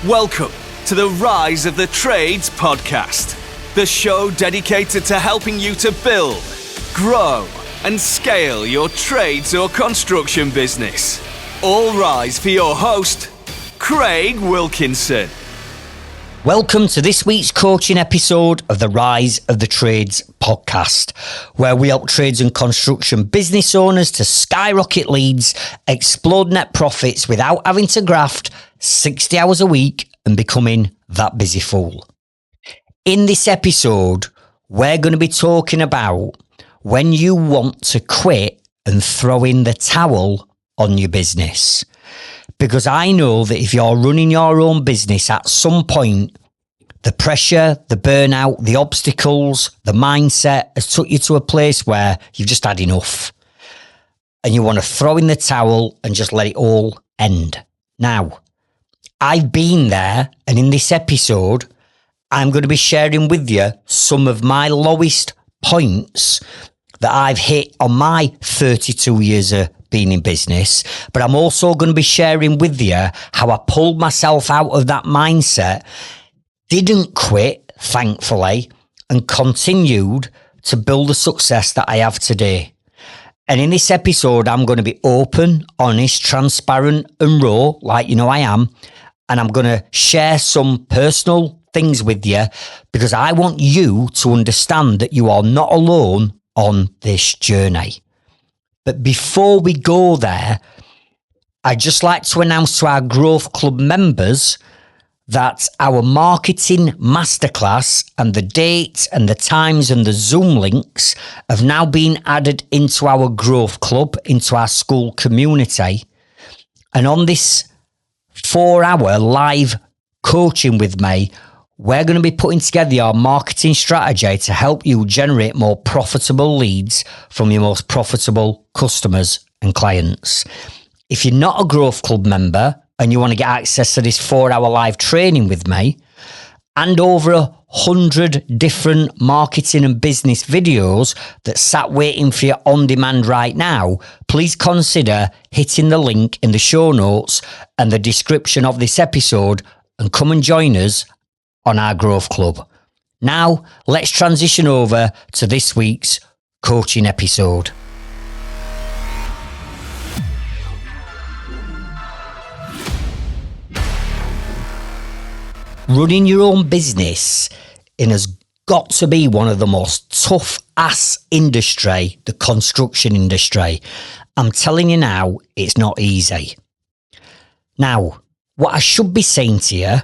Welcome to the Rise of the Trades podcast, the show dedicated to helping you to build, grow, and scale your trades or construction business. All rise for your host, Craig Wilkinson. Welcome to this week's coaching episode of the Rise of the Trades podcast, where we help trades and construction business owners to skyrocket leads, explode net profits without having to graft 60 hours a week and becoming that busy fool. In this episode, we're going to be talking about when you want to quit and throw in the towel on your business. Because I know that if you're running your own business, at some point, the pressure, the burnout, the obstacles, the mindset has took you to a place where you've just had enough. And you want to throw in the towel and just let it all end. Now, I've been there, and in this episode, I'm going to be sharing with you some of my lowest points that I've hit on my 32 years of being in business, but I'm also going to be sharing with you how I pulled myself out of that mindset, didn't quit, thankfully, and continued to build the success that I have today. And in this episode, I'm going to be open, honest, transparent, and raw, like you know I am, and I'm going to share some personal things with you because I want you to understand that you are not alone on this journey. But before we go there, I'd just like to announce to our Growth Club members that our marketing masterclass and the dates and the times and the Zoom links have now been added into our Growth Club, into our school community. And on this 4-hour live coaching with me, we're going to be putting together our marketing strategy to help you generate more profitable leads from your most profitable customers and clients. If you're not a Growth Club member and you want to get access to this 4-hour live training with me and over 100 different marketing and business videos that sat waiting for you on demand right now, please consider hitting the link in the show notes and the description of this episode and come and join us on our Growth Club. Now, let's transition over to this week's coaching episode. Running your own business has got to be one of the most tough-ass industry, the construction industry. I'm telling you now, it's not easy. Now, what I should be saying to you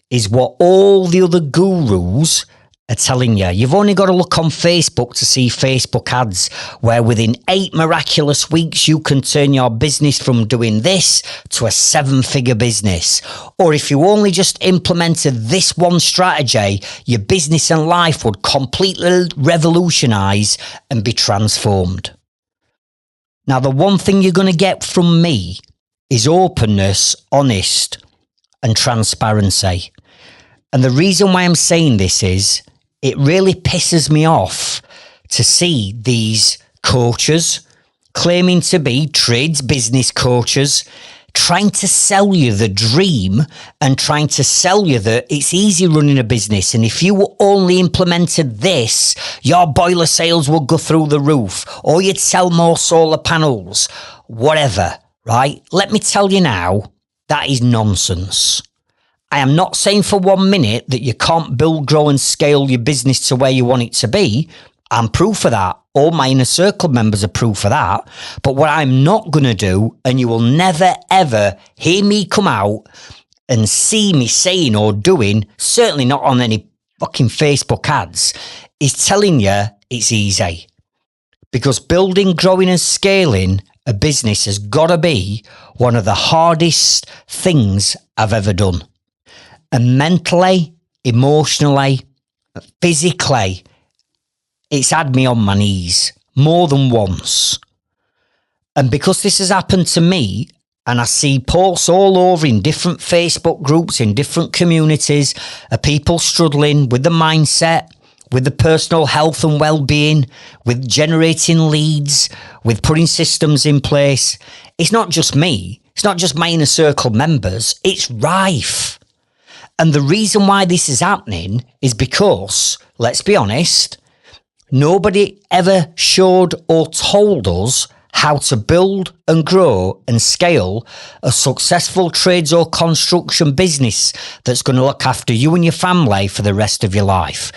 is what all the other gurus are telling you. You've only got to look on Facebook to see Facebook ads where within 8 miraculous weeks you can turn your business from doing this to a 7-figure business. Or if you only just implemented this one strategy, your business and life would completely revolutionize and be transformed. Now, the one thing you're going to get from me is openness, honest, and transparency. And the reason why I'm saying this is it really pisses me off to see these coaches claiming to be trades business coaches trying to sell you the dream and trying to sell you that it's easy running a business. And if you only implemented this, your boiler sales would go through the roof, or you'd sell more solar panels, whatever, right? Let me tell you now, that is nonsense. I am not saying for 1 minute that you can't build, grow and scale your business to where you want it to be. I'm proof of that. All my inner circle members are proof of that. But what I'm not going to do, and you will never ever hear me come out and see me saying or doing, certainly not on any fucking Facebook ads, is telling you it's easy. Because building, growing and scaling a business has got to be one of the hardest things I've ever done. And mentally, emotionally, physically, it's had me on my knees more than once. And because this has happened to me, and I see posts all over in different Facebook groups, in different communities, of people struggling with the mindset, with the personal health and well-being, with generating leads, with putting systems in place. It's not just me. It's not just my inner circle members. It's rife. And the reason why this is happening is because, let's be honest, nobody ever showed or told us how to build and grow and scale a successful trades or construction business that's going to look after you and your family for the rest of your life.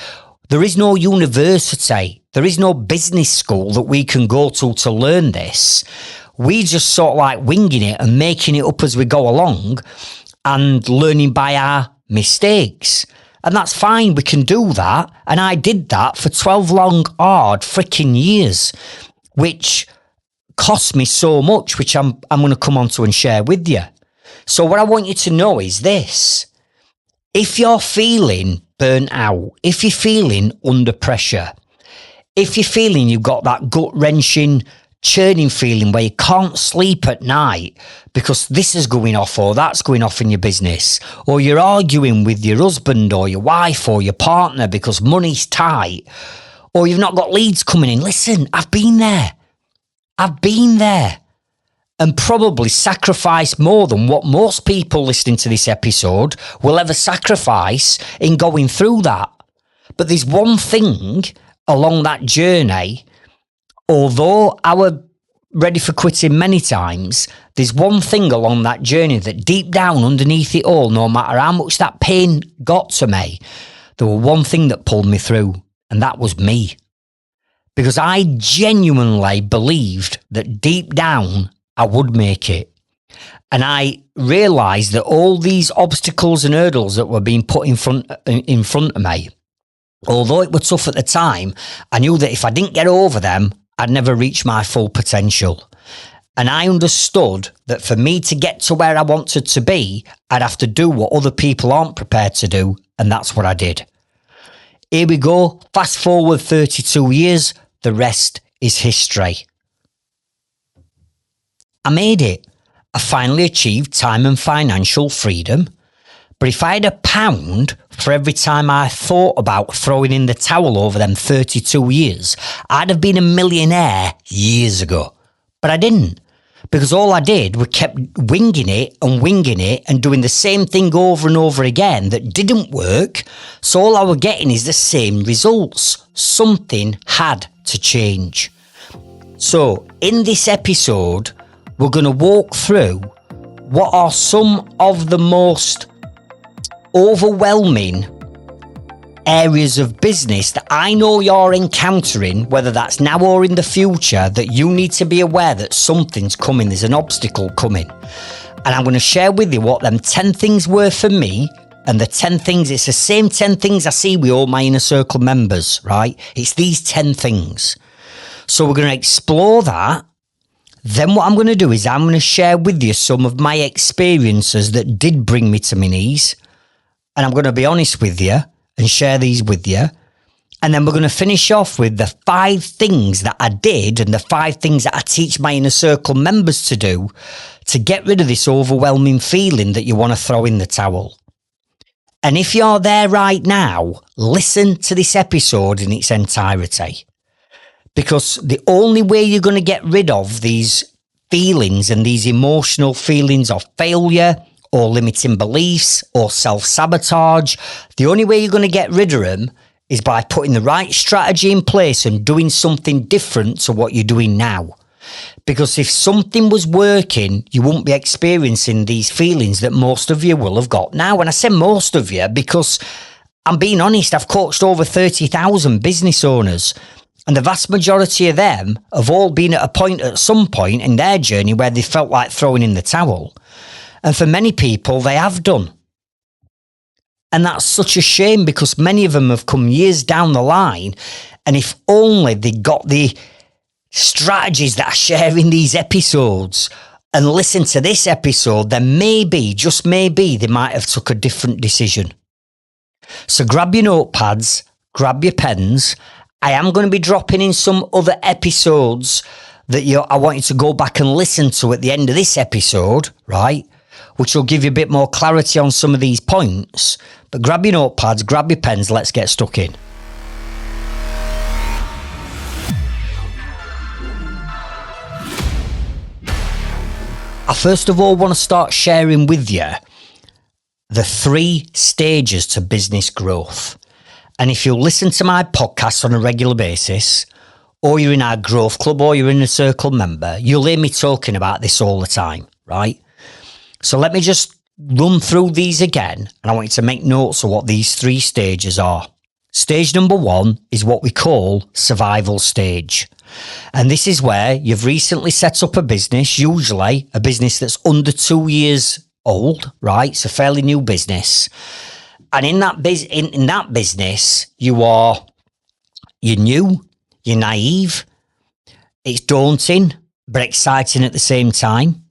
There is no university, there is no business school that we can go to learn this. We just sort of like winging it and making it up as we go along and learning by our mistakes. And that's fine, we can do that. And I did that for 12 long, hard freaking years, which cost me so much, which I'm going to come on to and share with you. So what I want you to know is this. If you're feeling burnt out, if you're feeling under pressure, if you're feeling you've got that gut-wrenching, churning feeling where you can't sleep at night because this is going off or that's going off in your business, or you're arguing with your husband or your wife or your partner because money's tight, or you've not got leads coming in, listen, I've been there and probably sacrificed more than what most people listening to this episode will ever sacrifice in going through that. But there's one thing along that journey, although I was ready for quitting many times, there's one thing along that journey that deep down underneath it all, no matter how much that pain got to me, there was one thing that pulled me through, and that was me. Because I genuinely believed that deep down I would make it. And I realised that all these obstacles and hurdles that were being put in front of me, although it was tough at the time, I knew that if I didn't get over them, I'd never reach my full potential. And I understood that for me to get to where I wanted to be, I'd have to do what other people aren't prepared to do. And that's what I did. Here we go. Fast forward 32 years. The rest is history. I made it. I finally achieved time and financial freedom. But if I had £1 for every time I thought about throwing in the towel over them 32 years, I'd have been a millionaire years ago. But I didn't. Because all I did was kept winging it and doing the same thing over and over again that didn't work. So all I was getting is the same results. Something had to change. So in this episode, we're going to walk through what are some of the most overwhelming areas of business that I know you're encountering, whether that's now or in the future, that you need to be aware that something's coming, there's an obstacle coming. And I'm going to share with you what them 10 things were for me, and the 10 things, it's the same 10 things I see with all my inner circle members, right? It's these 10 things. So we're going to explore that. Then what I'm going to do is I'm going to share with you some of my experiences that did bring me to my knees. And I'm going to be honest with you and share these with you. And then we're going to finish off with the 5 things that I did and the 5 things that I teach my inner circle members to do to get rid of this overwhelming feeling that you want to throw in the towel. And if you're there right now, listen to this episode in its entirety. Because the only way you're going to get rid of these feelings and these emotional feelings of failure or limiting beliefs or self-sabotage, the only way you're going to get rid of them is by putting the right strategy in place and doing something different to what you're doing now. Because if something was working, you wouldn't be experiencing these feelings that most of you will have got now. And I say most of you because I'm being honest, I've coached over 30,000 business owners. And the vast majority of them have all been at a point at some point in their journey where they felt like throwing in the towel. And for many people, they have done. And that's such a shame because many of them have come years down the line. And if only they got the strategies that I share in these episodes and listen to this episode, then maybe, just maybe, they might have took a different decision. So grab your notepads, grab your pens. I am going to be dropping in some other episodes that I want you to go back and listen to at the end of this episode, right? Which will give you a bit more clarity on some of these points. But grab your notepads, grab your pens, let's get stuck in. I first of all want to start sharing with you the 3 stages to business growth. And if you listen to my podcast on a regular basis, or you're in our growth club, or you're in a circle member, you'll hear me talking about this all the time, right? So let me just run through these again, and I want you to make notes of what these 3 stages are. Stage number 1 is what we call survival stage. And this is where you've recently set up a business, usually a business that's under 2 years old, right? It's a fairly new business. And in that business, you're new, you're naive, it's daunting, but exciting at the same time.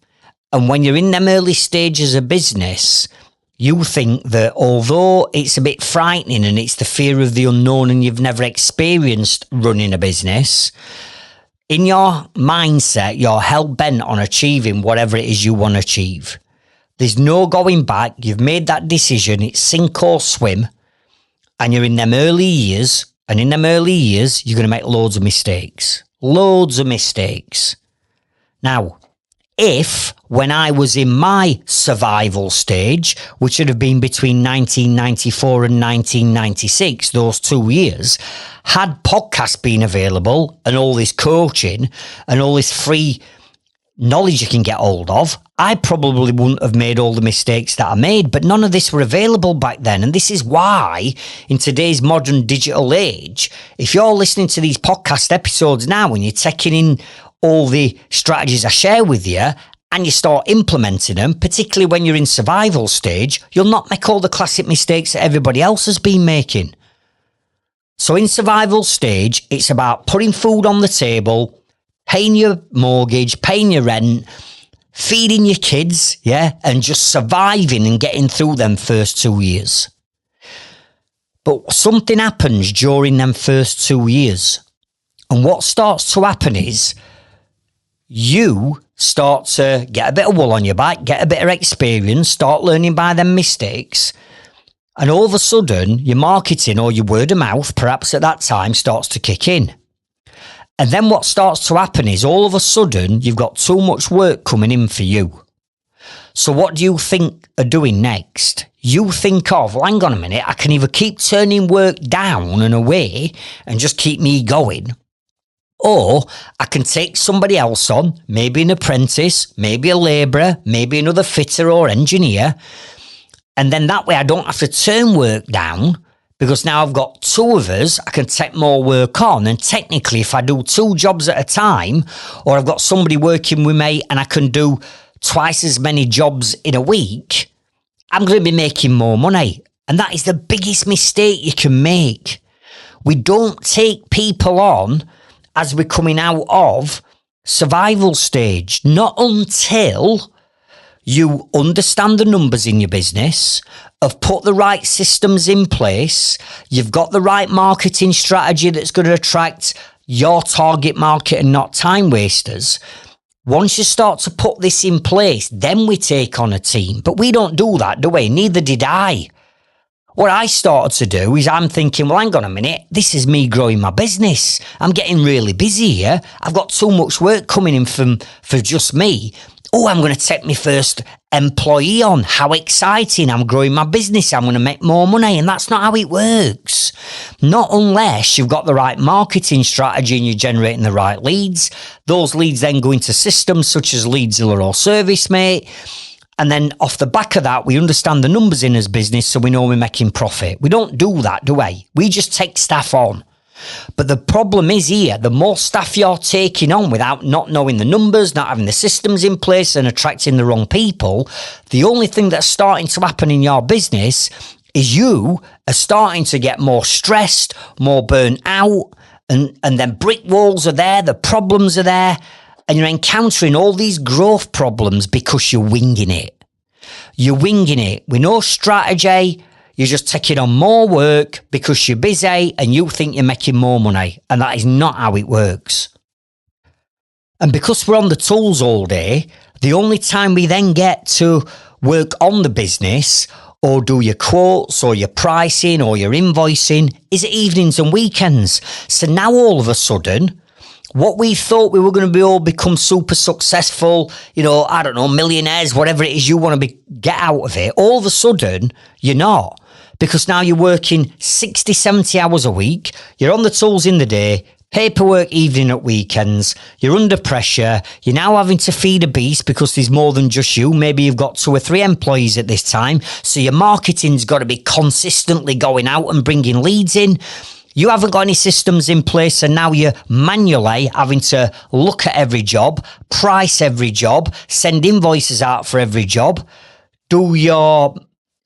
And when you're in them early stages of business, you think that although it's a bit frightening and it's the fear of the unknown and you've never experienced running a business, in your mindset, you're hell-bent on achieving whatever it is you want to achieve. There's no going back. You've made that decision. It's sink or swim. And you're in them early years. And in them early years, you're going to make loads of mistakes. Loads of mistakes. Now, if when I was in my survival stage, which would have been between 1994 and 1996, those 2 years, had podcasts been available and all this coaching and all this free knowledge you can get hold of, I probably wouldn't have made all the mistakes that I made, but none of this were available back then. And this is why in today's modern digital age, if you're listening to these podcast episodes now and you're taking in all the strategies I share with you and you start implementing them, particularly when you're in survival stage, you'll not make all the classic mistakes that everybody else has been making. So in survival stage, it's about putting food on the table, paying your mortgage, paying your rent, feeding your kids, and just surviving and getting through them first 2 years. But something happens during them first 2 years. And what starts to happen is you start to get a bit of wool on your back, get a bit of experience, start learning by them mistakes. And all of a sudden, your marketing or your word of mouth, perhaps at that time, starts to kick in. And then what starts to happen is all of a sudden, you've got too much work coming in for you. So what do you think of doing next? You think of, well, hang on a minute, I can either keep turning work down and away and just keep me going, or I can take somebody else on, maybe an apprentice, maybe a labourer, maybe another fitter or engineer. And then that way I don't have to turn work down, because now I've got 2 of us, I can take more work on. And technically, if I do 2 jobs at a time, or I've got somebody working with me and I can do twice as many jobs in a week, I'm going to be making more money. And that is the biggest mistake you can make. We don't take people on as we're coming out of survival stage, not until you understand the numbers in your business, have put the right systems in place, you've got the right marketing strategy that's going to attract your target market and not time wasters. Once you start to put this in place, then we take on a team. But we don't do that, do we? Neither did I. What I started to do is I'm thinking, well, hang on a minute, this is me growing my business. I'm getting really busy here. I've got too much work coming in for just me. Oh, I'm going to take my first employee on. How exciting. I'm growing my business. I'm going to make more money. And that's not how it works. Not unless you've got the right marketing strategy and you're generating the right leads. Those leads then go into systems such as Leadzilla or ServiceMate. And then off the back of that, we understand the numbers in his business so we know we're making profit. We don't do that, do we? We just take staff on. But the problem is here, the more staff you're taking on without not knowing the numbers, not having the systems in place and attracting the wrong people, the only thing that's starting to happen in your business is you are starting to get more stressed, more burnt out, and then brick walls are there, the problems are there, and you're encountering all these growth problems because you're winging it. You're winging it with no strategy. You're just taking on more work because you're busy and you think you're making more money. And that is not how it works. And because we're on the tools all day, the only time we then get to work on the business or do your quotes or your pricing or your invoicing is at evenings and weekends. So now all of a sudden, What we thought we were going to be all become super successful, I don't know, millionaires, whatever it is you want to get out of it. All of a sudden, you're not. Because now you're working 60, 70 hours a week. You're on the tools in the day, paperwork evening at weekends. You're under pressure. You're now having to feed a beast because there's more than just you. Maybe you've got 2 or 3 employees at this time. So your marketing's got to be consistently going out and bringing leads in. You haven't got any systems in place, and now you're manually having to look at every job, price every job, send invoices out for every job, do your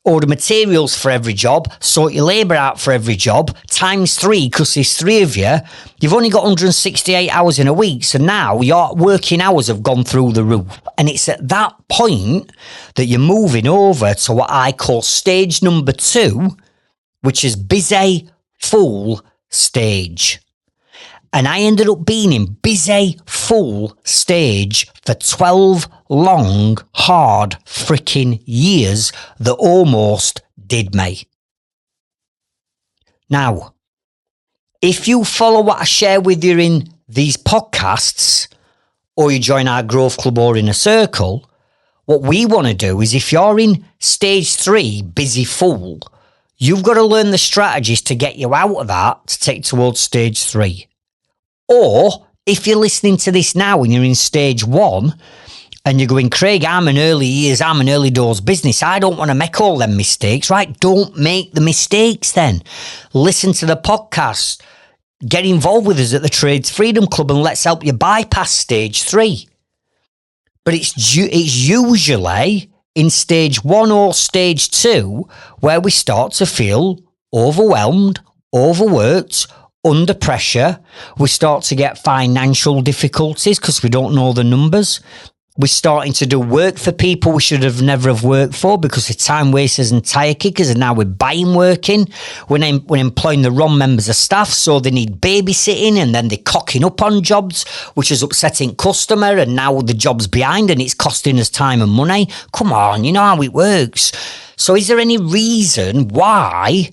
order materials for every job, sort your labour out for every job, times 3, because there's 3 of you. You've only got 168 hours in a week, so now your working hours have gone through the roof. And it's at that point that you're moving over to what I call stage number 2, which is busy full stage. And I ended up being in busy full stage for 12 long, hard freaking years that almost did me. Now, if you follow what I share with you in these podcasts, or you join our growth club or in a circle, what we want to do is, if you're in stage 3, busy full, you've got to learn the strategies to get you out of that to take towards stage 3. Or if you're listening to this now and you're in stage 1 and you're going, Craig, I'm an early doors business. I don't want to make all them mistakes, right? Don't make the mistakes then. Listen to the podcast. Get involved with us at the Trades Freedom Club and let's help you bypass stage 3. But it's usually in stage 1 or stage 2 where we start to feel overwhelmed, overworked, under pressure. We start to get financial difficulties because we don't know the numbers. We're starting to do work for people we should have never have worked for because they're time wasters and tire kickers, and now we're buying working. We're employing the wrong members of staff, so they need babysitting, and then they're cocking up on jobs, which is upsetting customer, and now the job's behind and it's costing us time and money. Come on, you know how it works. So is there any reason why,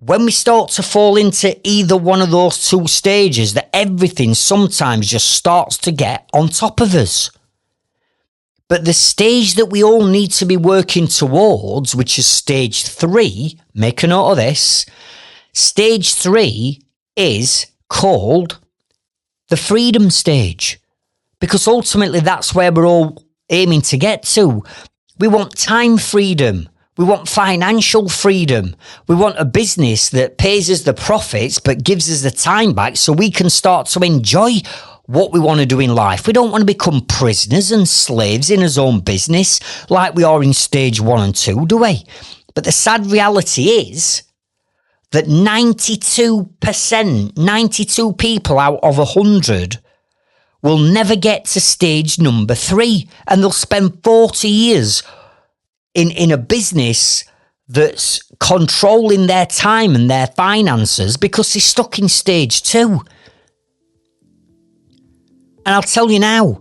when we start to fall into either one of those 2 stages, that everything sometimes just starts to get on top of us? But the stage that we all need to be working towards, which is stage 3, make a note of this, stage 3 is called the freedom stage. Because ultimately that's where we're all aiming to get to. We want time freedom. We want financial freedom. We want a business that pays us the profits but gives us the time back so we can start to enjoy what we want to do in life. We don't want to become prisoners and slaves in our own business like we are in stage 1 and 2, do we? But the sad reality is that 92%, 92 people out of 100 will never get to stage number 3, and they'll spend 40 years in a business that's controlling their time and their finances because they're stuck in stage 2. And I'll tell you now,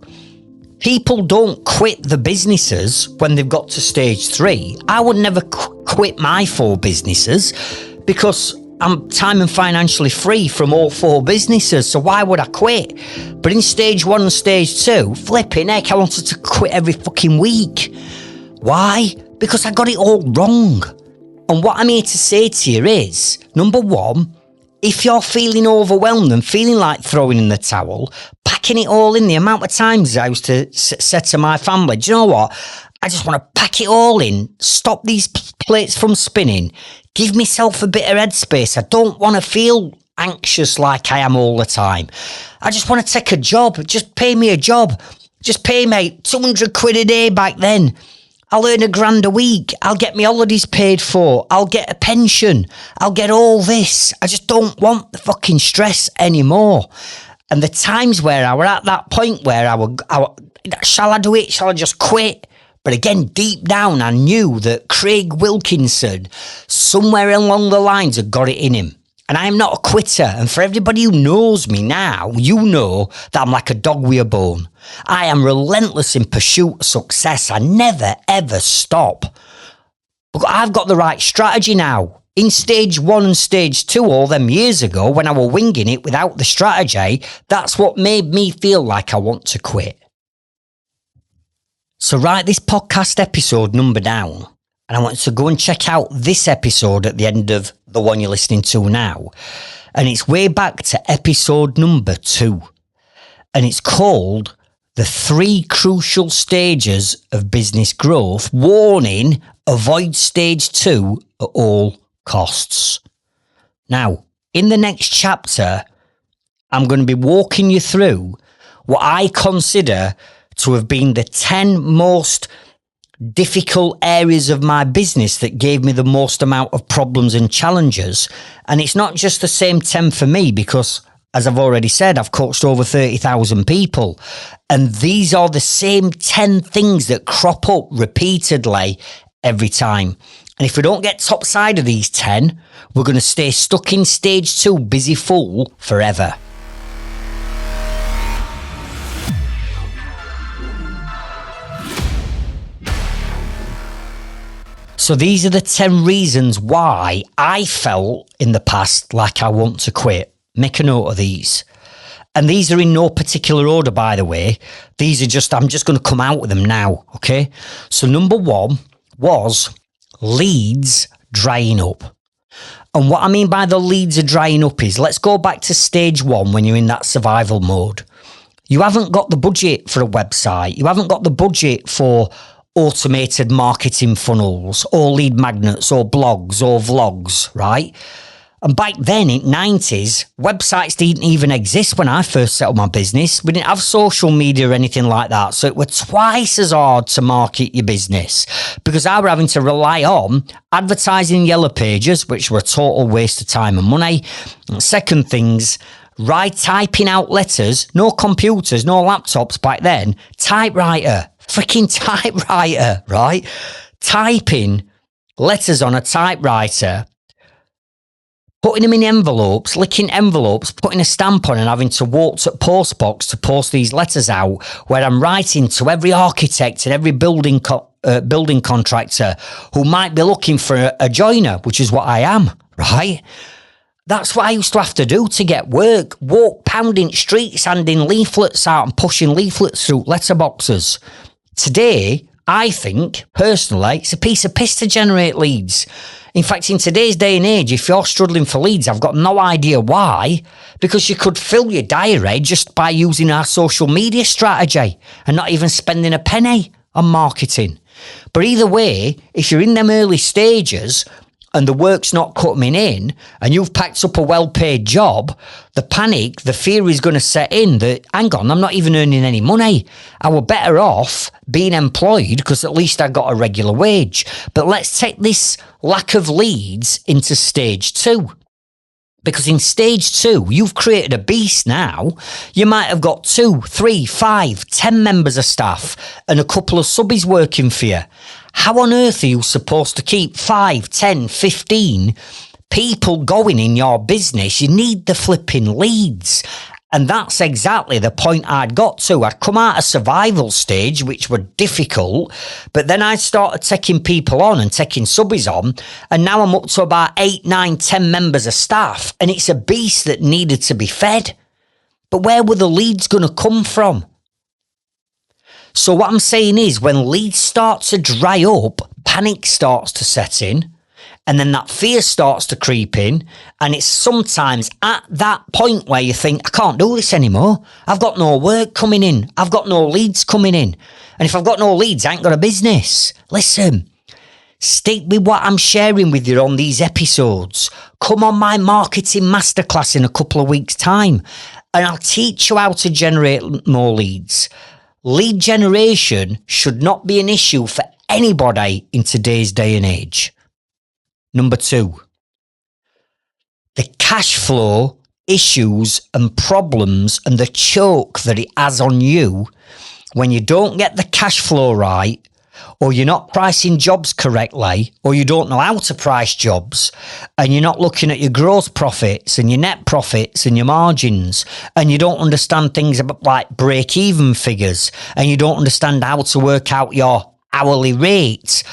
people don't quit the businesses when they've got to stage 3. I would never quit my 4 businesses because I'm time and financially free from all 4 businesses. So why would I quit? But in stage 1 and stage 2, flipping heck, I wanted to quit every fucking week. Why? Because I got it all wrong. And what I'm here to say to you is, number 1, if you're feeling overwhelmed and feeling like throwing in the towel, packing it all in, the amount of times I used to say to my family, do you know what? I just want to pack it all in, stop these plates from spinning, give myself a bit of headspace. I don't want to feel anxious like I am all the time. I just want to take a job. Just pay me a job. Just pay me 200 quid a day back then. I'll earn £1,000 a week. I'll get my holidays paid for. I'll get a pension. I'll get all this. I just don't want the fucking stress anymore. And the times where I were at that point where shall I do it? Shall I just quit? But again, deep down, I knew that Craig Wilkinson, somewhere along the lines, had got it in him. And I am not a quitter. And for everybody who knows me now, you know that I'm like a dog with a bone. I am relentless in pursuit of success. I never, ever stop. But I've got the right strategy now. in stage 1 and stage 2 all them years ago when I were winging it without the strategy, that's what made me feel like I want to quit. So write this podcast episode number down, and I want you to go and check out this episode at the end of the one you're listening to now. And it's way back to episode number 2. And it's called The 3 Crucial Stages of Business Growth. Warning, avoid stage 2 at all costs. Now, in the next chapter, I'm going to be walking you through what I consider to have been the 10 most difficult areas of my business that gave me the most amount of problems and challenges. And it's not just the same 10 for me, because as I've already said, I've coached over 30,000 people. And these are the same 10 things that crop up repeatedly every time. And if we don't get top side of these 10, we're going to stay stuck in stage 2 busy fool forever. So these are the 10 reasons why I felt in the past like I want to quit. Make a note of these. And these are in no particular order, by the way. These are I'm just going to come out with them now, okay? So number 1 was leads drying up. And what I mean by the leads are drying up is, let's go back to stage 1 when you're in that survival mode. You haven't got the budget for a website. You haven't got the budget for automated marketing funnels or lead magnets or blogs or vlogs, right? And back then in 90s, websites didn't even exist when I first set up my business. We didn't have social media or anything like that. So it was twice as hard to market your business because I were having to rely on advertising Yellow Pages, which were a total waste of time and money. And second things, typing out letters, no computers, no laptops back then, typewriter, freaking typewriter, right? Typing letters on a typewriter, putting them in envelopes, licking envelopes, putting a stamp on and having to walk to post box to post these letters out where I'm writing to every architect and every building contractor who might be looking for a joiner, which is what I am, right? That's what I used to have to do to get work. Walk pounding streets, handing leaflets out and pushing leaflets through letterboxes. Today, I think, personally, it's a piece of piss to generate leads. In fact, in today's day and age, if you're struggling for leads, I've got no idea why, because you could fill your diary just by using our social media strategy and not even spending a penny on marketing. But either way, if you're in them early stages and the work's not coming in and you've packed up a well-paid job, the panic, the fear is going to set in that, hang on, I'm not even earning any money. I were better off being employed because at least I got a regular wage. But let's take this lack of leads into stage 2. Because in stage 2, you've created a beast now. You might have got 2, 3, 5, 10 members of staff and a couple of subbies working for you. How on earth are you supposed to keep 5, 10, 15 people going in your business? You need the flipping leads. And that's exactly the point I'd got to. I'd come out of survival stage, which were difficult, but then I started taking people on and taking subbies on, and now I'm up to about 8, 9, 10 members of staff, and it's a beast that needed to be fed. But where were the leads going to come from? So what I'm saying is, when leads start to dry up, panic starts to set in, and then that fear starts to creep in. And it's sometimes at that point where you think, I can't do this anymore. I've got no work coming in. I've got no leads coming in. And if I've got no leads, I ain't got a business. Listen, stick with what I'm sharing with you on these episodes. Come on my marketing masterclass in a couple of weeks' time, and I'll teach you how to generate more leads. Lead generation should not be an issue for anybody in today's day and age. Number 2, the cash flow issues and problems and the choke that it has on you when you don't get the cash flow right, or you're not pricing jobs correctly, or you don't know how to price jobs, and you're not looking at your gross profits and your net profits and your margins, and you don't understand things about like break-even figures, and you don't understand how to work out your hourly rates.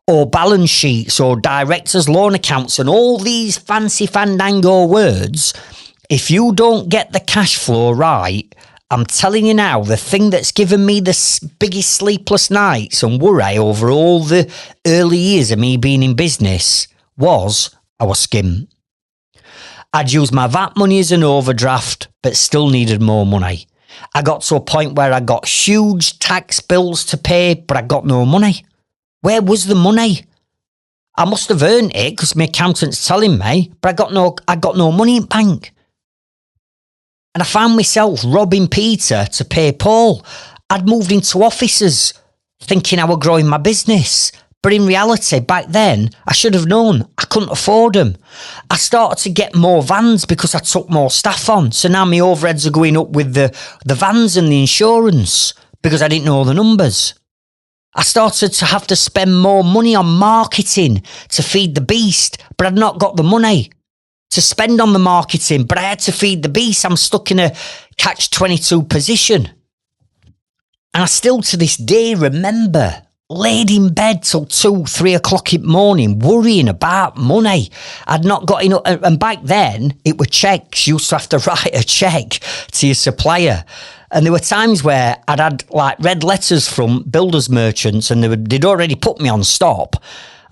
or balance sheets or directors' loan accounts and all these fancy fandango words, if you don't get the cash flow right, I'm telling you now, the thing that's given me the biggest sleepless nights and worry over all the early years of me being in business was I was skint. I'd used my VAT money as an overdraft, but still needed more money. I got to a point where I got huge tax bills to pay, but I got no money. Where was the money? I must have earned it because my accountant's telling me, but I got no money in bank. And I found myself robbing Peter to pay Paul. I'd moved into offices thinking I were growing my business. But in reality, back then, I should have known I couldn't afford them. I started to get more vans because I took more staff on. So now my overheads are going up with the vans and the insurance because I didn't know the numbers. I started to have to spend more money on marketing to feed the beast, but I'd not got the money to spend on the marketing, but I had to feed the beast. I'm stuck in a catch-22 position. And I still to this day remember laid in bed till 2-3 o'clock in the morning worrying about money. I'd not got enough, and back then it were checks. You used to have to write a check to your supplier. And there were times where I'd had like red letters from builders merchants and they'd already put me on stop.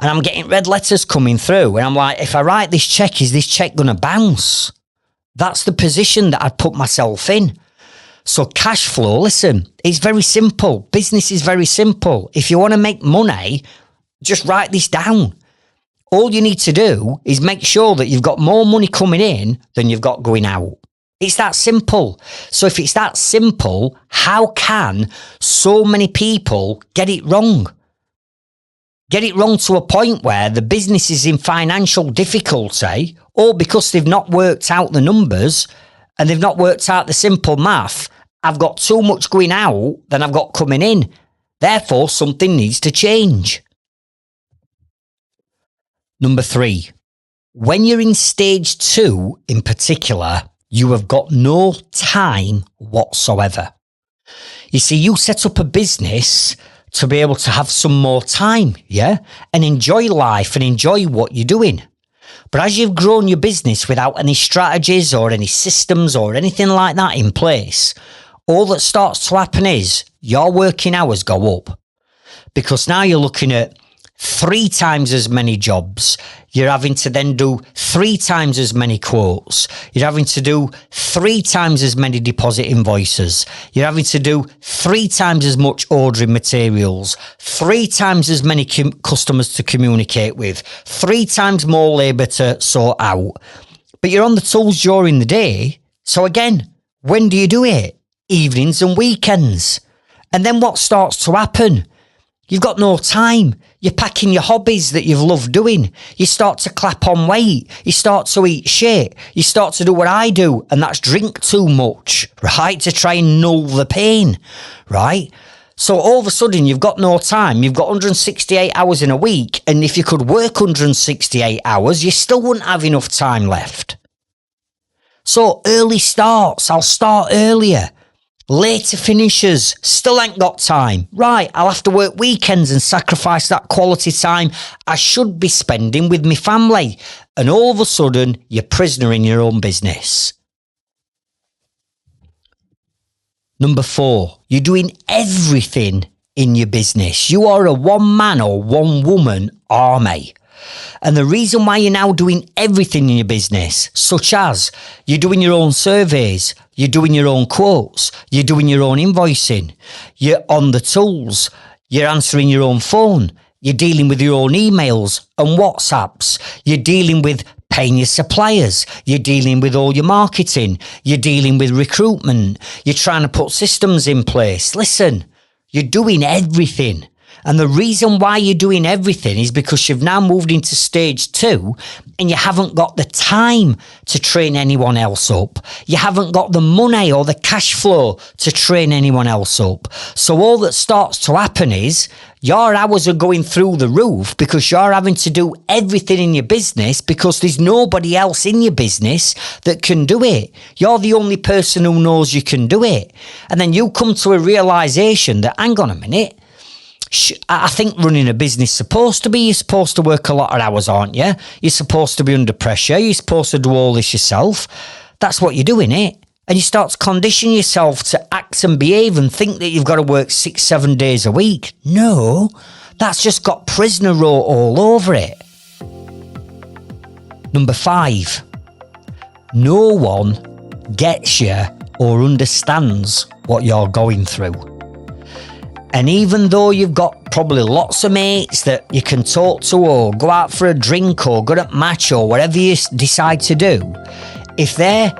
And I'm getting red letters coming through. And I'm like, if I write this check, is this check going to bounce? That's the position that I'd put myself in. So cash flow, listen, it's very simple. Business is very simple. If you want to make money, just write this down. All you need to do is make sure that you've got more money coming in than you've got going out. It's that simple. So if it's that simple, how can so many people get it wrong? Get it wrong to a point where the business is in financial difficulty, or because they've not worked out the numbers and they've not worked out the simple math. I've got too much going out than I've got coming in. Therefore, something needs to change. Number 3, when you're in stage 2 in particular, you have got no time whatsoever. You see, you set up a business to be able to have some more time, yeah? And enjoy life and enjoy what you're doing. But as you've grown your business without any strategies or any systems or anything like that in place, all that starts to happen is your working hours go up. Because now you're looking at 3 times as many jobs. You're having to then do 3 times as many quotes. You're having to do 3 times as many deposit invoices. You're having to do 3 times as much ordering materials, 3 times as many customers to communicate with, 3 times more labour to sort out. But you're on the tools during the day. So again, when do you do it? Evenings and weekends. And then what starts to happen? You've got no time. You're packing your hobbies that you've loved doing. You start to clap on weight. You start to eat shit. You start to do what I do, and that's drink too much, right? To try and null the pain, right? So all of a sudden, you've got no time. You've got 168 hours in a week, and if you could work 168 hours, you still wouldn't have enough time left. So early starts. I'll start earlier. Later finishers, still ain't got time. Right, I'll have to work weekends and sacrifice that quality time I should be spending with my family. And all of a sudden, you're prisoner in your own business. Number 4, you're doing everything in your business. You are a one-man or one-woman army. And the reason why you're now doing everything in your business, such as you're doing your own surveys, you're doing your own quotes, you're doing your own invoicing, you're on the tools, you're answering your own phone, you're dealing with your own emails and WhatsApps, you're dealing with paying your suppliers, you're dealing with all your marketing, you're dealing with recruitment, you're trying to put systems in place. Listen, you're doing everything. And the reason why you're doing everything is because you've now moved into stage 2 and you haven't got the time to train anyone else up. You haven't got the money or the cash flow to train anyone else up. So all that starts to happen is your hours are going through the roof because you're having to do everything in your business because there's nobody else in your business that can do it. You're the only person who knows you can do it. And then you come to a realization that, hang on a minute, I think running a business you're supposed to work a lot of hours, aren't you? You're supposed to be under pressure. You're supposed to do all this yourself. That's what you're doing, it. And you start to condition yourself to act and behave and think that you've got to work 6-7 days a week. No, that's just got prisoner wrote all over it. Number 5, no one gets you or understands what you're going through. And even though you've got probably lots of mates that you can talk to or go out for a drink or go to match or whatever you decide to do, if they're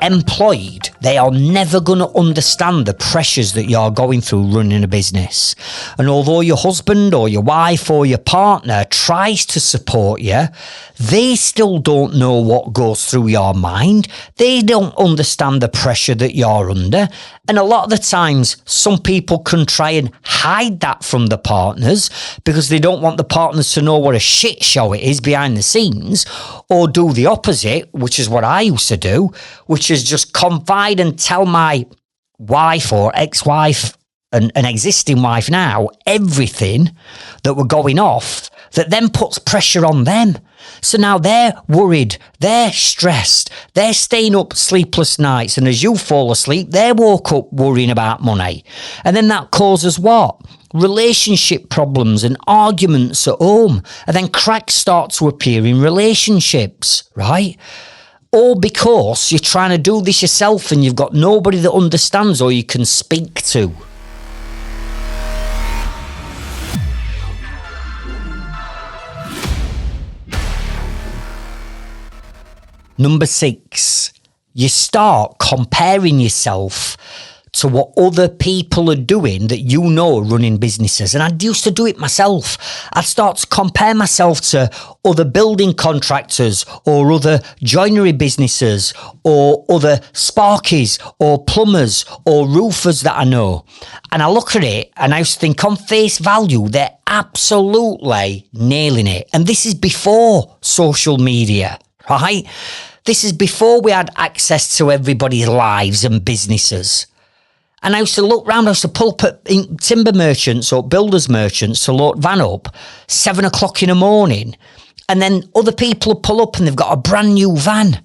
employed, they are never going to understand the pressures that you're going through running a business. And although your husband or your wife or your partner tries to support you, they still don't know what goes through your mind. They don't understand the pressure that you're under. And a lot of the times, some people can try and hide that from the partners because they don't want the partners to know what a shit show it is behind the scenes, or do the opposite, which is what I used to do, which is just confide and tell my wife or ex-wife and an existing wife now everything that were going off, that then puts pressure on them. So now they're worried, they're stressed, they're staying up sleepless nights, and as you fall asleep, they woke up worrying about money. And then that causes what? Relationship problems and arguments at home, and then cracks start to appear in relationships, right? All because you're trying to do this yourself and you've got nobody that understands or you can speak to. Number 6, you start comparing yourself to what other people are doing that you know are running businesses. And I used to do it myself. I'd start to compare myself to other building contractors or other joinery businesses or other sparkies or plumbers or roofers that I know. And I look at it and I used to think on face value, they're absolutely nailing it. And this is before social media, right? This is before we had access to everybody's lives and businesses. And I used to look round, I used to pull up at timber merchants or builders merchants to load van up 7 o'clock in the morning. And then other people will pull up and they've got a brand new van.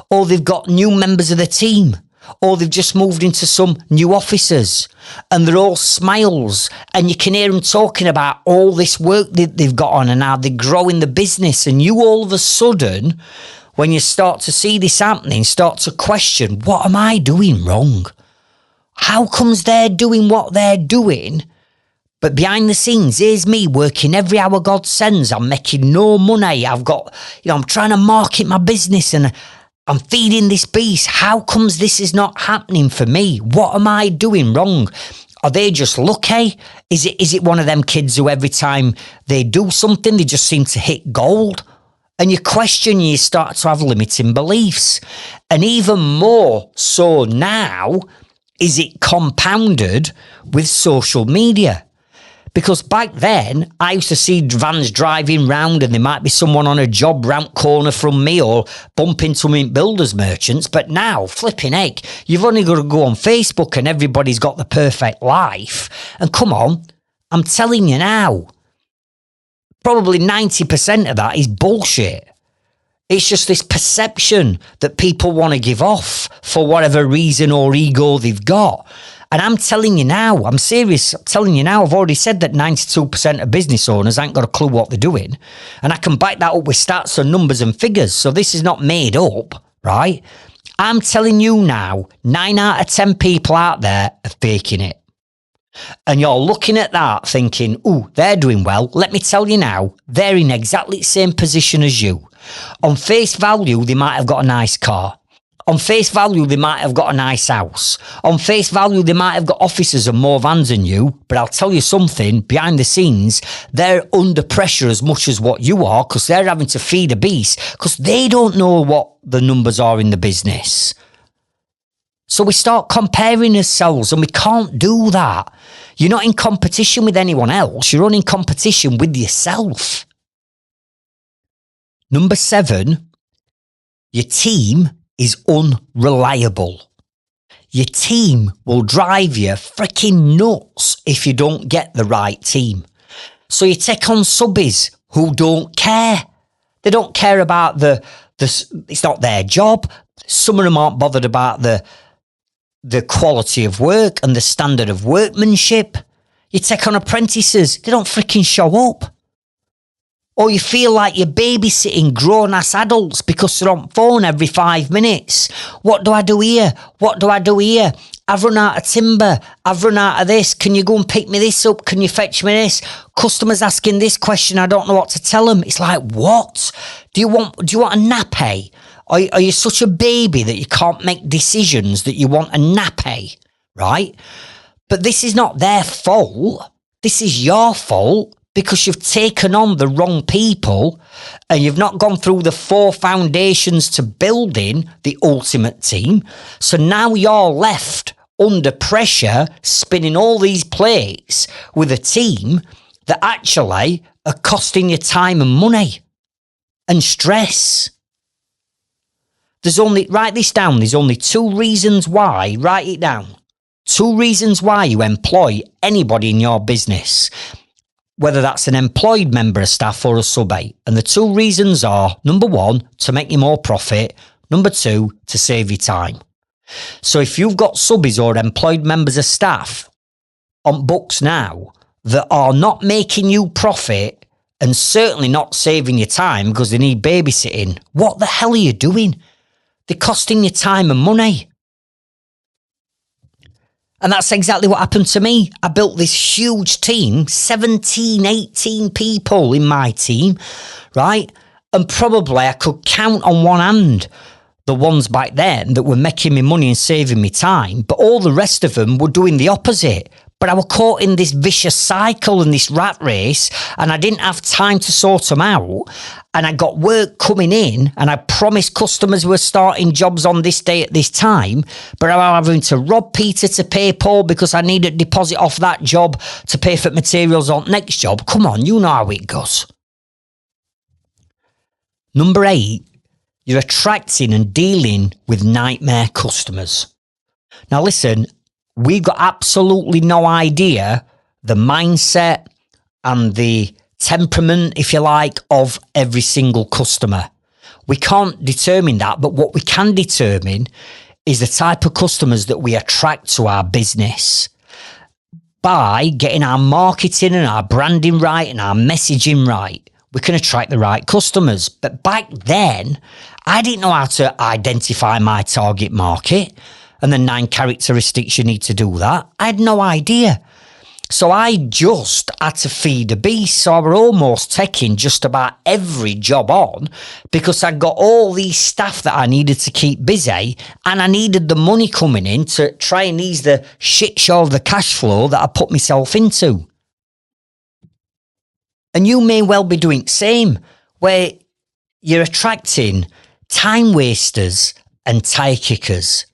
Or they've got new members of the team. Or they've just moved into some new offices. And they're all smiles. And you can hear them talking about all this work that they've got on and how they're growing the business. And you all of a sudden, when you start to see this happening, start to question, what am I doing wrong? How comes they're doing what they're doing? But behind the scenes, here's me working every hour God sends. I'm making no money. I'm trying to market my business and I'm feeding this beast. How comes this is not happening for me? What am I doing wrong? Are they just lucky? Is it one of them kids who every time they do something, they just seem to hit gold? And you question, you start to have limiting beliefs. And even more so now, is it compounded with social media? Because back then, I used to see vans driving round and there might be someone on a job round corner from me or bump into me in builders merchants. But now, flipping heck, you've only got to go on Facebook and everybody's got the perfect life. And come on, I'm telling you now, probably 90% of that is bullshit. It's just this perception that people want to give off for whatever reason or ego they've got. And I'm telling you now, I'm serious, I'm telling you now, I've already said that 92% of business owners ain't got a clue what they're doing. And I can back that up with stats and numbers and figures. So this is not made up, right? I'm telling you now, 9 out of 10 people out there are faking it. And you're looking at that thinking, ooh, they're doing well. Let me tell you now, they're in exactly the same position as you. On face value, they might have got a nice car. On face value, they might have got a nice house. On face value, they might have got offices and more vans than you. But I'll tell you something, behind the scenes, they're under pressure as much as what you are because they're having to feed a beast because they don't know what the numbers are in the business. So we start comparing ourselves and we can't do that. You're not in competition with anyone else. You're only in competition with yourself. Number 7, your team is unreliable. Your team will drive you freaking nuts if you don't get the right team. So you take on subbies who don't care. They don't care about the it's not their job. Some of them aren't bothered about the quality of work and the standard of workmanship. You take on apprentices, they don't freaking show up. Or you feel like you're babysitting grown-ass adults because they're on phone every 5 minutes. What do I do here? What do I do here? I've run out of timber. I've run out of this. Can you go and pick me this up? Can you fetch me this? Customers asking this question. I don't know what to tell them. It's like, what? Do you want a nappy? Are you such a baby that you can't make decisions that you want a nappy? Right? But this is not their fault. This is your fault. Because you've taken on the wrong people and you've not gone through the 4 foundations to building the ultimate team. So now you're left under pressure, spinning all these plates with a team that actually are costing you time and money and stress. Write this down. There's only 2 reasons why, write it down. 2 reasons why you employ anybody in your business. Whether that's an employed member of staff or a subby. And the 2 reasons are, number 1, to make you more profit. Number 2, to save you time. So if you've got subbies or employed members of staff on books now that are not making you profit and certainly not saving you time because they need babysitting, what the hell are you doing? They're costing you time and money. And that's exactly what happened to me. I built this huge team, 17, 18 people in my team, right? And probably I could count on one hand the ones back then that were making me money and saving me time. But all the rest of them were doing the opposite. But I was caught in this vicious cycle and this rat race, and I didn't have time to sort them out. And I got work coming in, and I promised customers were starting jobs on this day at this time, but I'm having to rob Peter to pay Paul because I need a deposit off that job to pay for materials on next job. Come on, you know how it goes. Number 8, you're attracting and dealing with nightmare customers. Now listen, we've got absolutely no idea the mindset and the temperament, if you like, of every single customer. We can't determine that, but what we can determine is the type of customers that we attract to our business by getting our marketing and our branding right and our messaging right. We can attract the right customers. But back then, I didn't know how to identify my target market and the 9 characteristics you need to do that. I had no idea. So I just had to feed a beast. So I were almost taking just about every job on because I got all these staff that I needed to keep busy, and I needed the money coming in to try and ease the shit show of the cash flow that I put myself into. And you may well be doing the same, where you're attracting time wasters and tire kickers.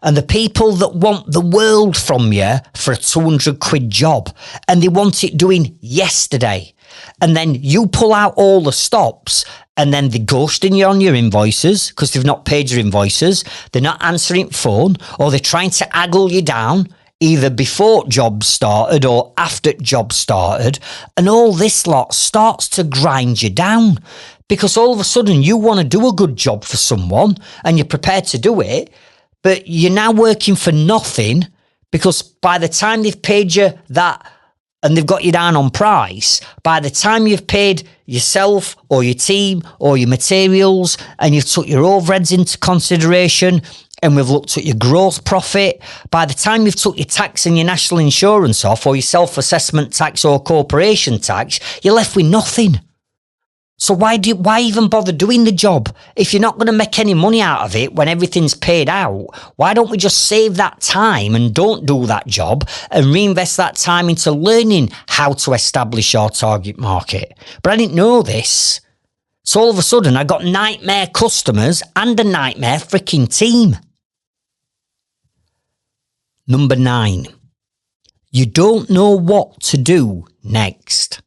And the people that want the world from you for a 200 quid job, and they want it doing yesterday. And then you pull out all the stops, and then they're ghosting you on your invoices because they've not paid your invoices. They're not answering phone, or they're trying to haggle you down either before job started or after job started. And all this lot starts to grind you down because all of a sudden you want to do a good job for someone and you're prepared to do it. But you're now working for nothing because by the time they've paid you that and they've got you down on price, by the time you've paid yourself or your team or your materials and you've took your overheads into consideration and we've looked at your gross profit, by the time you've took your tax and your national insurance off or your self-assessment tax or corporation tax, you're left with nothing. So why even bother doing the job? If you're not going to make any money out of it when everything's paid out, why don't we just save that time and don't do that job and reinvest that time into learning how to establish your target market? But I didn't know this. So all of a sudden I got nightmare customers and a nightmare freaking team. Number 9, you don't know what to do next.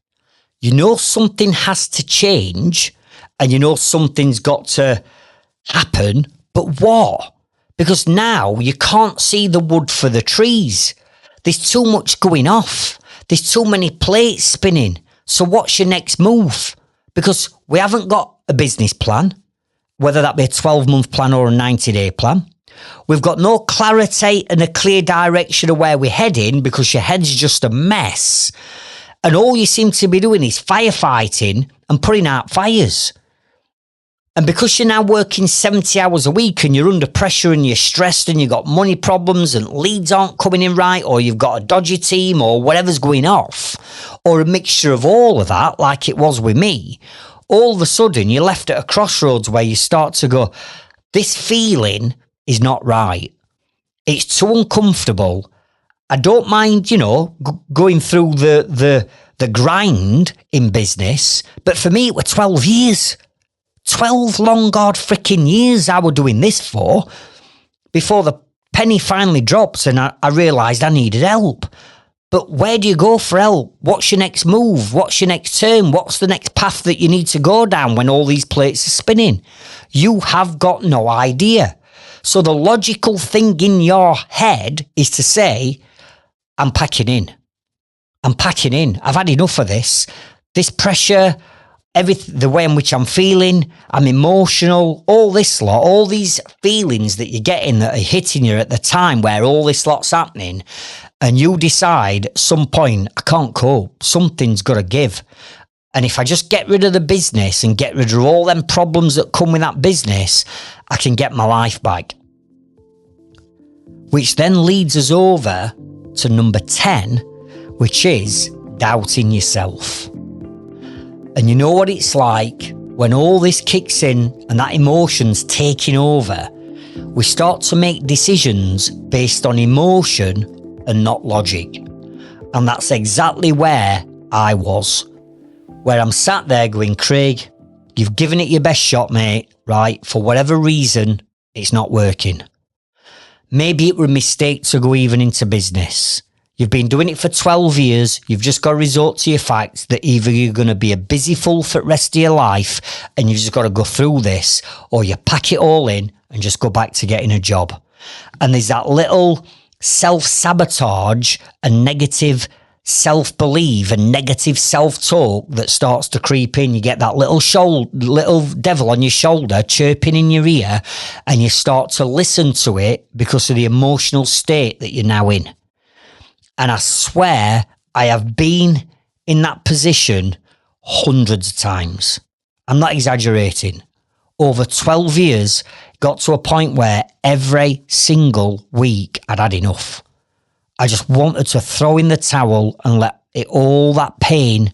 You know something has to change and you know something's got to happen, but what? because now you can't see the wood for the trees. There's too much going off. There's too many plates spinning. So what's your next move? Because we haven't got a business plan, whether that be a 12-month plan or a 90-day plan. We've got no clarity and a clear direction of where we're heading because your head's just a mess. And all you seem to be doing is firefighting and putting out fires. And because you're now working 70 hours a week and you're under pressure and you're stressed and you've got money problems and leads aren't coming in right, or you've got a dodgy team or whatever's going off, or a mixture of all of that, like it was with me, all of a sudden you're left at a crossroads where you start to go, this feeling is not right. It's too uncomfortable. I don't mind, going through the grind in business, but for me it were 12 years. 12 long god freaking years I were doing this for before the penny finally drops and I realised I needed help. But where do you go for help? What's your next move? What's your next turn? What's the next path that you need to go down when all these plates are spinning? You have got no idea. So the logical thing in your head is to say, I'm packing in. I'm packing in. I've had enough of this. This pressure, the way in which I'm feeling, I'm emotional, all this lot, all these feelings that you're getting that are hitting you at the time where all this lot's happening, and you decide at some point, I can't cope, something's got to give. And if I just get rid of the business and get rid of all them problems that come with that business, I can get my life back. Which then leads us over to number 10, which is doubting yourself. And you know what it's like when all this kicks in and that emotion's taking over, we start to make decisions based on emotion and not logic. And that's exactly where I was. Where I'm sat there going, Craig, you've given it your best shot, mate, right? For whatever reason, it's not working. Maybe it were a mistake to go even into business. You've been doing it for 12 years. You've just got to resort to your facts that either you're going to be a busy fool for the rest of your life and you've just got to go through this, or you pack it all in and just go back to getting a job. And there's that little self-sabotage and negative self-belief and negative self-talk that starts to creep in. You get that little devil on your shoulder chirping in your ear, and you start to listen to it because of the emotional state that you're now in. And I swear I have been in that position hundreds of times. I'm not exaggerating. Over 12 years, got to a point where every single week I'd had enough. I just wanted to throw in the towel and let all that pain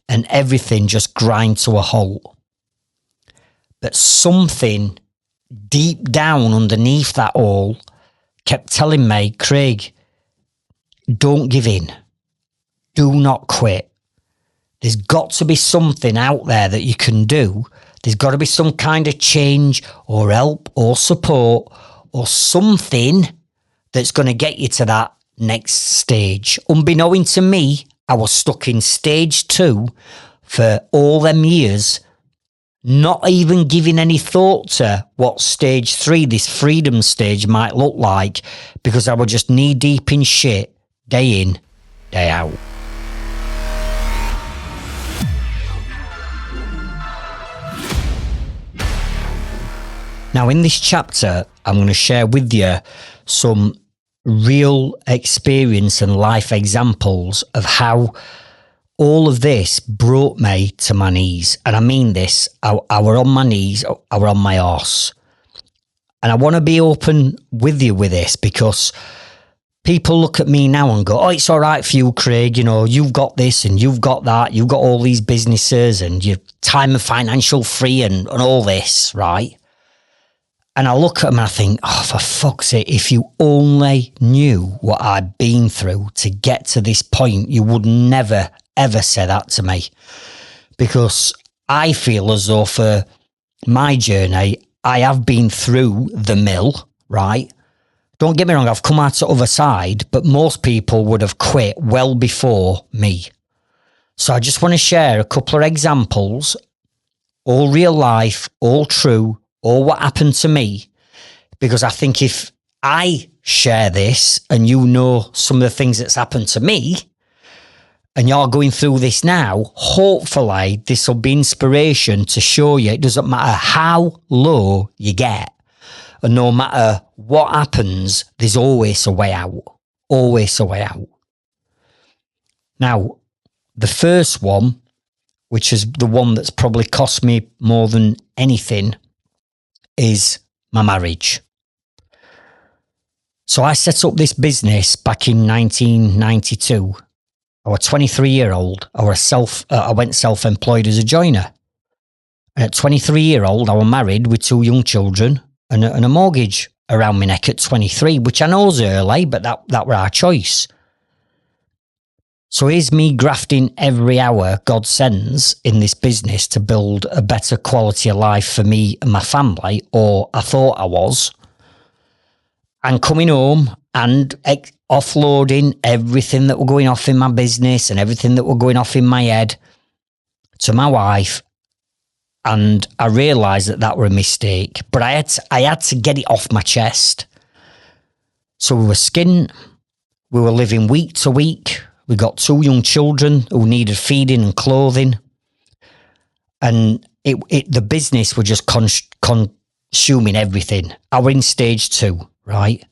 and everything just grind to a halt. But something deep down underneath that all kept telling me, Craig, don't give in. Do not quit. There's got to be something out there that you can do. There's got to be some kind of change or help or support or something that's going to get you to that next stage. Unbeknown to me, I was stuck in stage 2 for all them years, not even giving any thought to what stage 3, this freedom stage, might look like, because I was just knee deep in shit, day in, day out. Now, in this chapter, I'm going to share with you some real experience and life examples of how all of this brought me to my knees. And I mean this, I were on my knees, I were on my arse. And I want to be open with you with this, because people look at me now and go, oh, it's all right for you, Craig. You know, you've got this and you've got that. You've got all these businesses and your time and financial free and all this, right? And I look at them and I think, oh, for fuck's sake, if you only knew what I'd been through to get to this point, you would never, ever say that to me. Because I feel as though for my journey, I have been through the mill, right? Don't get me wrong, I've come out the other side, but most people would have quit well before me. So I just want to share a couple of examples, all real life, all true, or what happened to me, because I think if I share this and you know some of the things that's happened to me and you're going through this now, hopefully this will be inspiration to show you it doesn't matter how low you get and no matter what happens, there's always a way out. Always a way out. Now, the first one, which is the one that's probably cost me more than anything, is my marriage. So I set up this business back in 1992. I was 23-year-old. I went self-employed as a joiner. And at 23-year-old, I was married with 2 young children and a mortgage around my neck at 23, which I know is early, but that were our choice. So here's me grafting every hour God sends in this business to build a better quality of life for me and my family, or I thought I was. And coming home and offloading everything that were going off in my business and everything that were going off in my head to my wife. And I realised that were a mistake, but I had to get it off my chest. So we were skinned. We were living week to week. We got 2 young children who needed feeding and clothing. And the business was just consuming everything. I was in stage 2, right?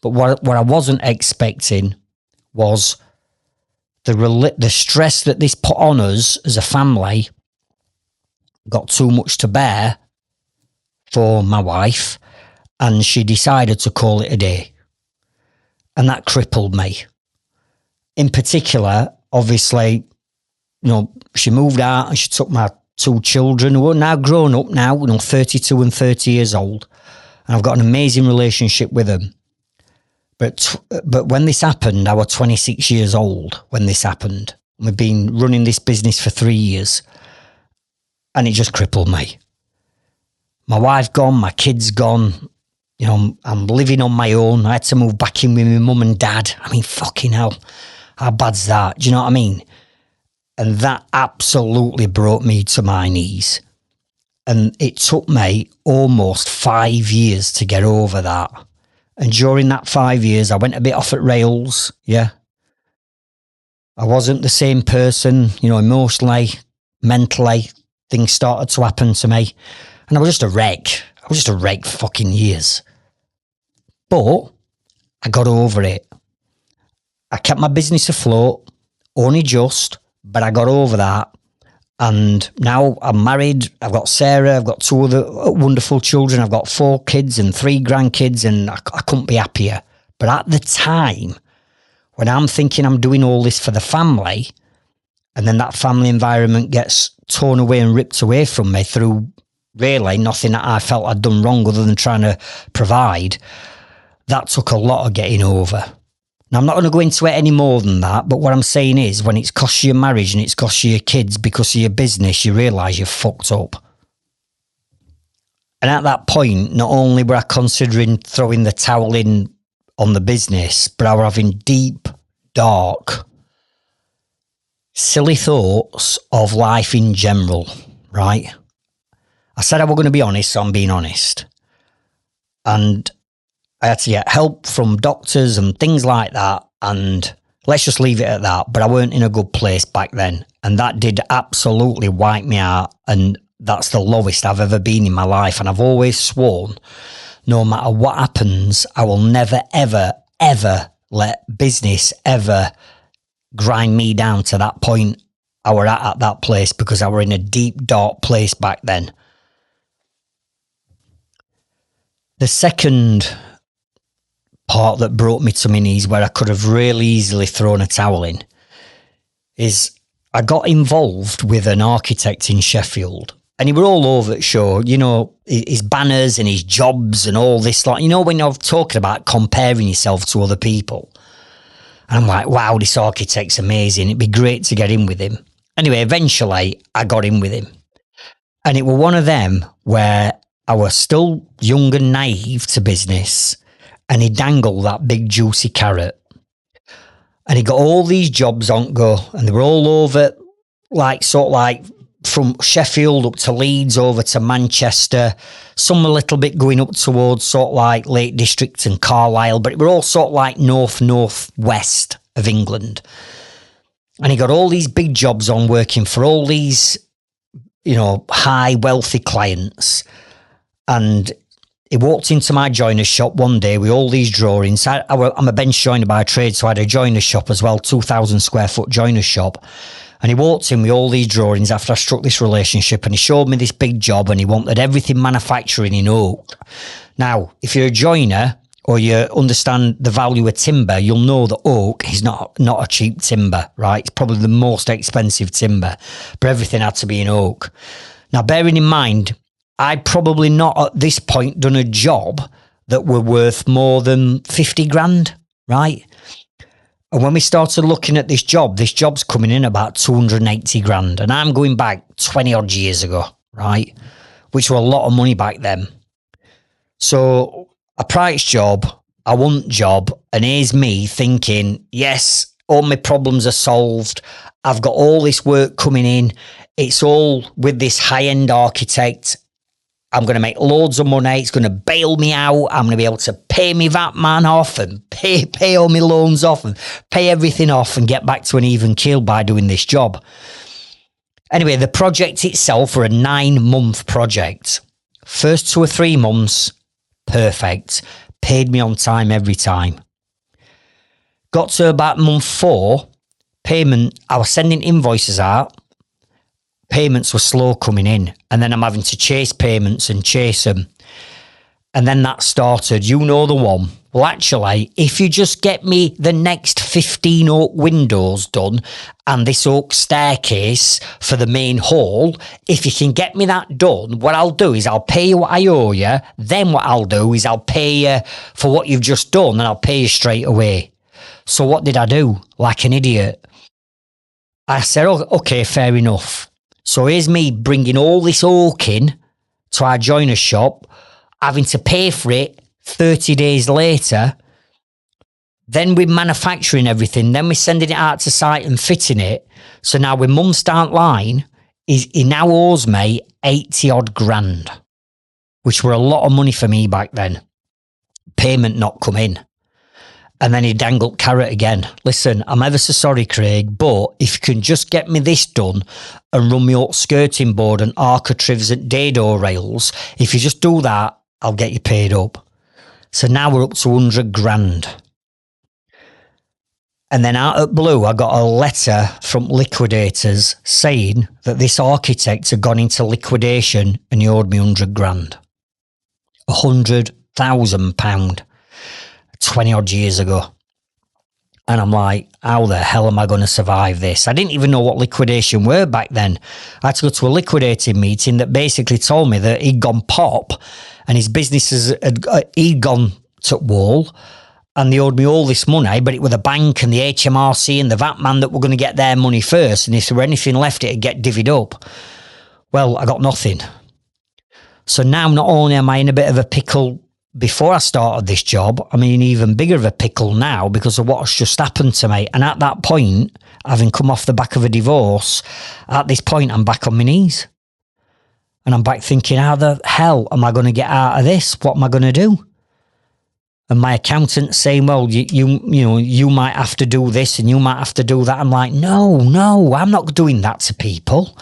But what I wasn't expecting was the stress that this put on us as a family got too much to bear for my wife, and she decided to call it a day. And that crippled me. In particular, obviously, she moved out and she took my 2 children who are now grown up now, 32 and 30 years old. And I've got an amazing relationship with them. But when this happened, I was 26 years old when this happened. We've been running this business for 3 years. And it just crippled me. My wife gone, my kids gone. I'm living on my own. I had to move back in with my mum and dad. I mean, fucking hell. How bad's that? Do you know what I mean? And that absolutely brought me to my knees. And it took me almost 5 years to get over that. And during that 5 years, I went a bit off at rails, yeah. I wasn't the same person, emotionally, mentally. Things started to happen to me. And I was just a wreck. I was just a wreck for fucking years. But I got over it. I kept my business afloat, only just, but I got over that. And now I'm married. I've got Sarah. I've got 2 other wonderful children. I've got 4 kids and 3 grandkids, and I couldn't be happier. But at the time, when I'm thinking I'm doing all this for the family, and then that family environment gets torn away and ripped away from me through really nothing that I felt I'd done wrong other than trying to provide, that took a lot of getting over. Now, I'm not going to go into it any more than that, but what I'm saying is when it's cost you your marriage and it's cost you your kids because of your business, you realise you're fucked up. And at that point, not only were I considering throwing the towel in on the business, but I was having deep, dark, silly thoughts of life in general, right? I said I was going to be honest, so I'm being honest. And I had to get help from doctors and things like that. And let's just leave it at that. But I weren't in a good place back then. And that did absolutely wipe me out. And that's the lowest I've ever been in my life. And I've always sworn, no matter what happens, I will never, ever, ever let business ever grind me down to that point I were at that place, because I were in a deep, dark place back then. The second part that brought me to my knees, where I could have really easily thrown a towel in, is I got involved with an architect in Sheffield, and he were all over the show, his banners and his jobs and all this, when you're talking about comparing yourself to other people. And I'm like, wow, this architect's amazing. It'd be great to get in with him. Anyway, eventually I got in with him. And it were one of them where I was still young and naive to business, and he dangled that big juicy carrot. And he got all these jobs on go, and they were all over, sort of from Sheffield up to Leeds, over to Manchester, some a little bit going up towards sort of like Lake District and Carlisle, but we're all sort of like northwest of England. And he got all these big jobs on, working for all these, high wealthy clients. And he walked into my joiner's shop one day with all these drawings. I'm a bench joiner by trade, so I had a joiner's shop as well, 2,000 square foot joiner's shop. And he walked in with all these drawings after I struck this relationship, and he showed me this big job, and he wanted everything manufacturing in oak. Now, if you're a joiner or you understand the value of timber, you'll know that oak is not a cheap timber, right? It's probably the most expensive timber, but everything had to be in oak. Now, bearing in mind, I'd probably not at this point done a job that were worth more than 50 grand, right? And when we started looking at this job's coming in about 280 grand. And I'm going back 20 odd years ago, right? Which were a lot of money back then. So a price job, I want job. And here's me thinking, yes, all my problems are solved. I've got all this work coming in. It's all with this high-end architect. I'm going to make loads of money. It's going to bail me out. I'm going to be able to pay me that man off and pay all my loans off and pay everything off and get back to an even keel by doing this job. Anyway, the project itself were a 9-month project. First 2 or 3 months, perfect. Paid me on time every time. Got to about month 4, payment, I was sending invoices out. Payments were slow coming in, and then I'm having to chase payments and chase them. And then that started, the one. Well, actually, if you just get me the next 15 oak windows done and this oak staircase for the main hall, if you can get me that done, what I'll do is I'll pay you what I owe you. Then what I'll do is I'll pay you for what you've just done, and I'll pay you straight away. So what did I do? Like an idiot. I said, oh, okay, fair enough. So here's me bringing all this oak in to our joiner's shop, having to pay for it 30 days later. Then we're manufacturing everything. Then we're sending it out to site and fitting it. So now when mum start line, he now owes me 80 odd grand, which were a lot of money for me back then. Payment not come in. And then he dangled carrot again. Listen, I'm ever so sorry, Craig, but if you can just get me this done and run me up skirting board and architraves and dado rails, if you just do that, I'll get you paid up. So now we're up to 100 grand. And then out at blue, I got a letter from liquidators saying that this architect had gone into liquidation and he owed me 100 grand. £100,000. 20 odd years ago. And I'm like, how the hell am I going to survive this? I didn't even know what liquidation were back then. I had to go to a liquidating meeting that basically told me that he'd gone pop and his businesses he'd gone to wall and they owed me all this money, but it was the bank and the HMRC and the VAT man that were going to get their money first, and if there were anything left, it'd get divvied up. Well, I got nothing. So now not only am I in a bit of a pickle before I started this job, I'm in even bigger of a pickle now because of what's just happened to me. And at that point, having come off the back of a divorce, at this point, I'm back on my knees. And I'm back thinking, how the hell am I going to get out of this? What am I going to do? And my accountant's saying, well, you might have to do this and you might have to do that. I'm like, no, I'm not doing that to people.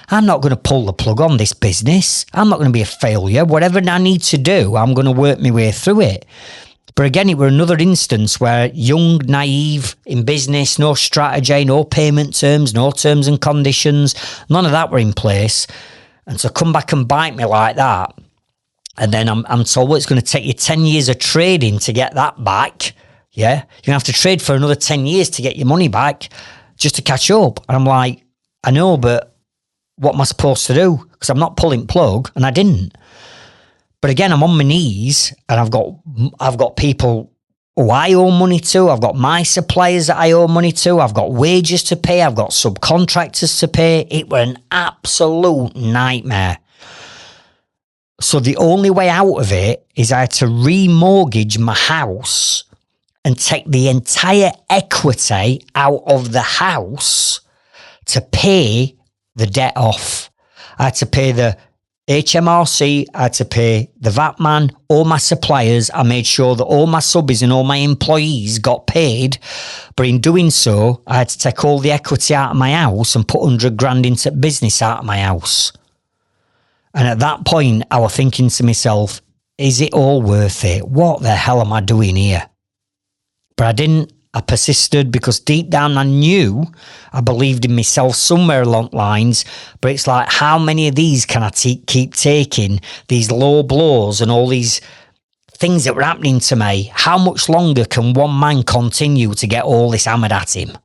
I'm not going to pull the plug on this business. I'm not going to be a failure. Whatever I need to do, I'm going to work my way through it. But again, it were another instance where young, naive in business, no strategy, no payment terms, no terms and conditions, none of that were in place. And to come back and bite me like that, and then I'm told, well, it's going to take you 10 years of trading to get that back. Yeah, you're going to have to trade for another 10 years to get your money back just to catch up. And I'm like, I know, but what am I supposed to do? Because I'm not pulling plug, and I didn't. But again, I'm on my knees, and I've got people who I owe money to. I've got my suppliers that I owe money to. I've got wages to pay. I've got subcontractors to pay. It were an absolute nightmare. So the only way out of it is I had to remortgage my house and take the entire equity out of the house to pay the debt off. I had to pay the HMRC, I had to pay the VAT man, all my suppliers. I made sure that all my subbies and all my employees got paid. But in doing so, I had to take all the equity out of my house and put 100 grand into business out of my house. And at that point, I was thinking to myself, is it all worth it? What the hell am I doing here? But I didn't. I persisted because deep down I knew, I believed in myself somewhere along the lines, but it's like, how many of these can I keep taking, these low blows and all these things that were happening to me? How much longer can one man continue to get all this hammered at him?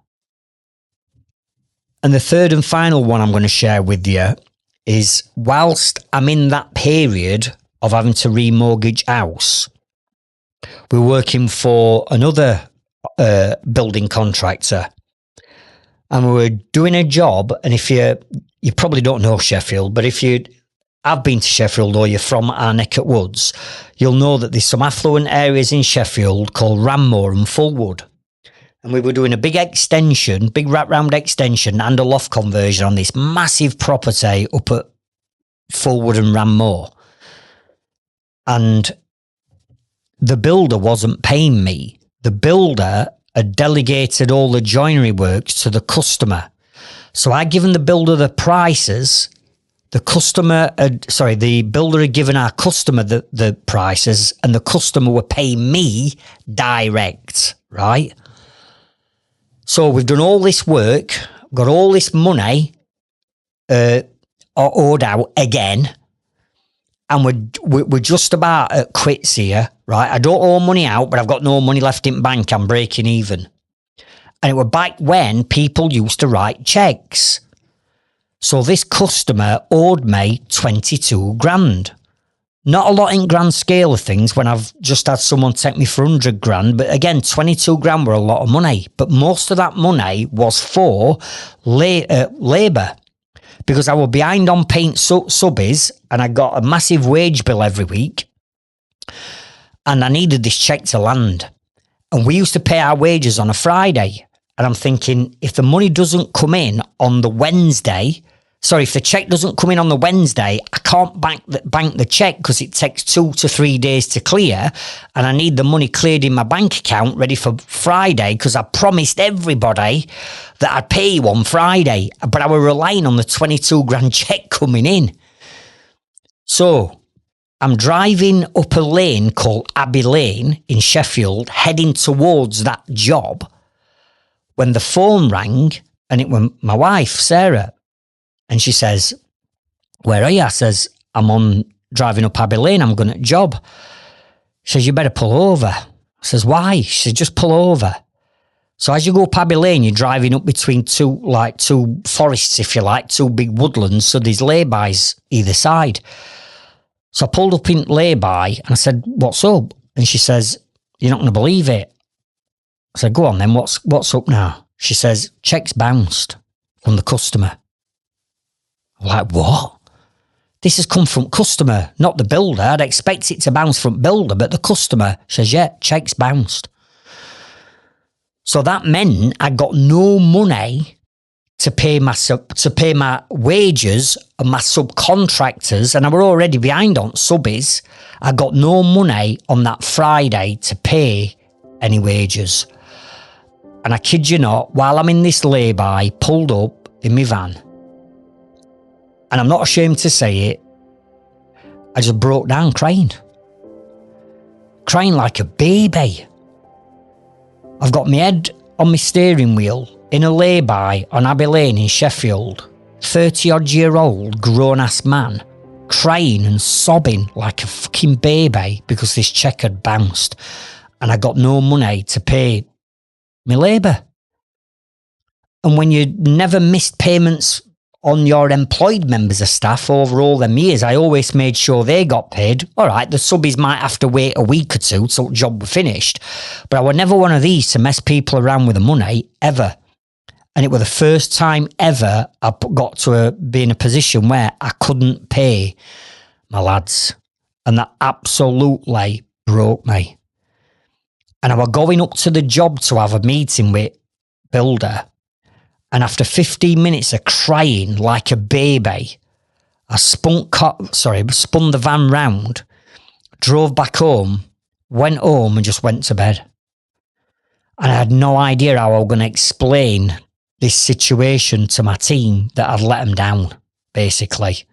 And the third and final one I'm going to share with you is, whilst I'm in that period of having to remortgage house, we're working for another building contractor, and we were doing a job. And if you probably don't know Sheffield, but if you have been to Sheffield or you're from our neck of woods, you'll know that there's some affluent areas in Sheffield called Ranmore and Fulwood. And we were doing a big extension, big wraparound extension and a loft conversion on this massive property up at Fulwood and Ranmore. And the builder wasn't paying me. The builder had delegated all the joinery works to the customer. So I'd given the builder the prices. The builder had given our customer the prices, and the customer were paying me direct, right? So we've done all this work, got all this money owed out again, and we're just about at quits here, right? I don't owe money out, but I've got no money left in bank. I'm breaking even. And it was back when people used to write checks. So this customer owed me 22 grand. Not a lot in grand scale of things when I've just had someone take me for 100 grand. But again, 22 grand were a lot of money. But most of that money was for labour. Because I was behind on paint subbies, and I got a massive wage bill every week, and I needed this check to land. And we used to pay our wages on a Friday. And I'm thinking, if the money doesn't come in on the Wednesday, if the check doesn't come in on the Wednesday, I can't bank the check because it takes 2 to 3 days to clear. And I need the money cleared in my bank account ready for Friday, because I promised everybody that I'd pay you on Friday. But I was relying on the 22 grand check coming in. So I'm driving up a lane called Abbey Lane in Sheffield, heading towards that job, when the phone rang, and it was my wife, Sarah. And she says, "Where are you?" I says, "I'm driving up Abbey Lane. I'm going to a job." She says, "You better pull over." I says, "Why?" She says, "Just pull over." So as you go up Abbey Lane, you're driving up between two forests, if you like, two big woodlands. So there's lay-bys either side. So I pulled up in lay-by and I said, "What's up?" And she says, "You're not going to believe it." I said, "Go on then, what's up now?" She says, "Check's bounced from the customer." I'm like, "What?" "This has come from customer, not the builder. I'd expect it to bounce from builder, but the customer." Says, "Yeah, check's bounced." So that meant I got no money to pay my wages and my subcontractors, and I were already behind on subbies. I got no money on that Friday to pay any wages. And I kid you not, while I'm in this lay-by, pulled up in my van, and I'm not ashamed to say it, I just broke down crying like a baby. I've got my head on my steering wheel in a lay-by on Abbey Lane in Sheffield, 30-odd-year-old grown-ass man, crying and sobbing like a fucking baby because this cheque had bounced, and I got no money to pay my labour. And when you never missed payments on your employed members of staff over all them years, I always made sure they got paid. All right, the subbies might have to wait a week or two till the job was finished, but I was never one of these to mess people around with the money, ever. And it was the first time ever I got to be in a position where I couldn't pay my lads. And that absolutely broke me. And I was going up to the job to have a meeting with builder. And after 15 minutes of crying like a baby, I spun the van round, drove back home, went home and just went to bed. And I had no idea how I was going to explain this situation to my team that I'd let them down, basically.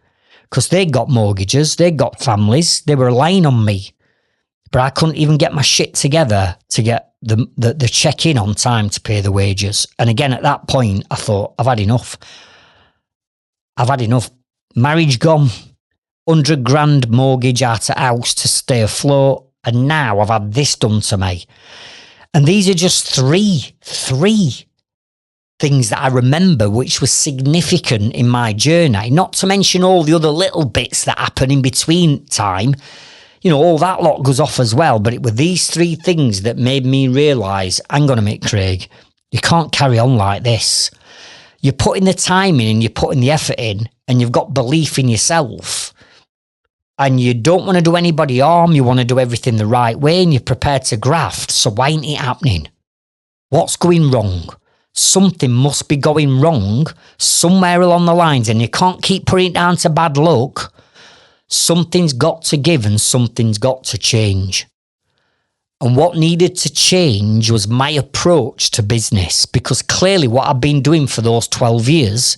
Because they'd got mortgages, they'd got families, they were relying on me. But I couldn't even get my shit together to get the check in on time to pay the wages. And again, at that point, I thought, I've had enough. Marriage gone, 100 grand mortgage out of house to stay afloat. And now I've had this done to me. And these are just three things that I remember which was significant in my journey, not to mention all the other little bits that happen in between time. You know, all that lot goes off as well, but it were these three things that made me realise, hang on a minute, Craig, you can't carry on like this. You're putting the time in and you're putting the effort in and you've got belief in yourself and you don't want to do anybody harm, you want to do everything the right way and you're prepared to graft, so why ain't it happening? What's going wrong? Something must be going wrong somewhere along the lines and you can't keep putting it down to bad luck. Something's got to give and something's got to change. And what needed to change was my approach to business, because clearly what I've been doing for those 12 years,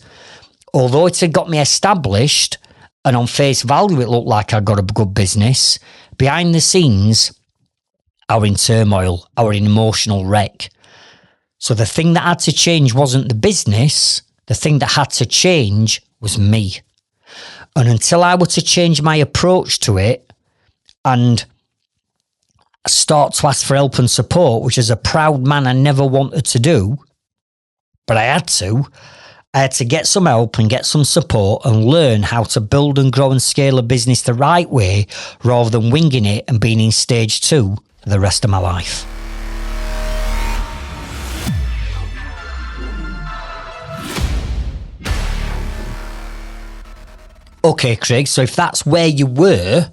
although it had got me established and on face value it looked like I got a good business, behind the scenes, I were in turmoil, I were in emotional wreck. So the thing that had to change wasn't the business, the thing that had to change was me. And until I were to change my approach to it and start to ask for help and support, which as a proud man I never wanted to do, but I had to get some help and get some support and learn how to build and grow and scale a business the right way rather than winging it and being in stage 2 for the rest of my life. Okay, Craig, so if that's where you were,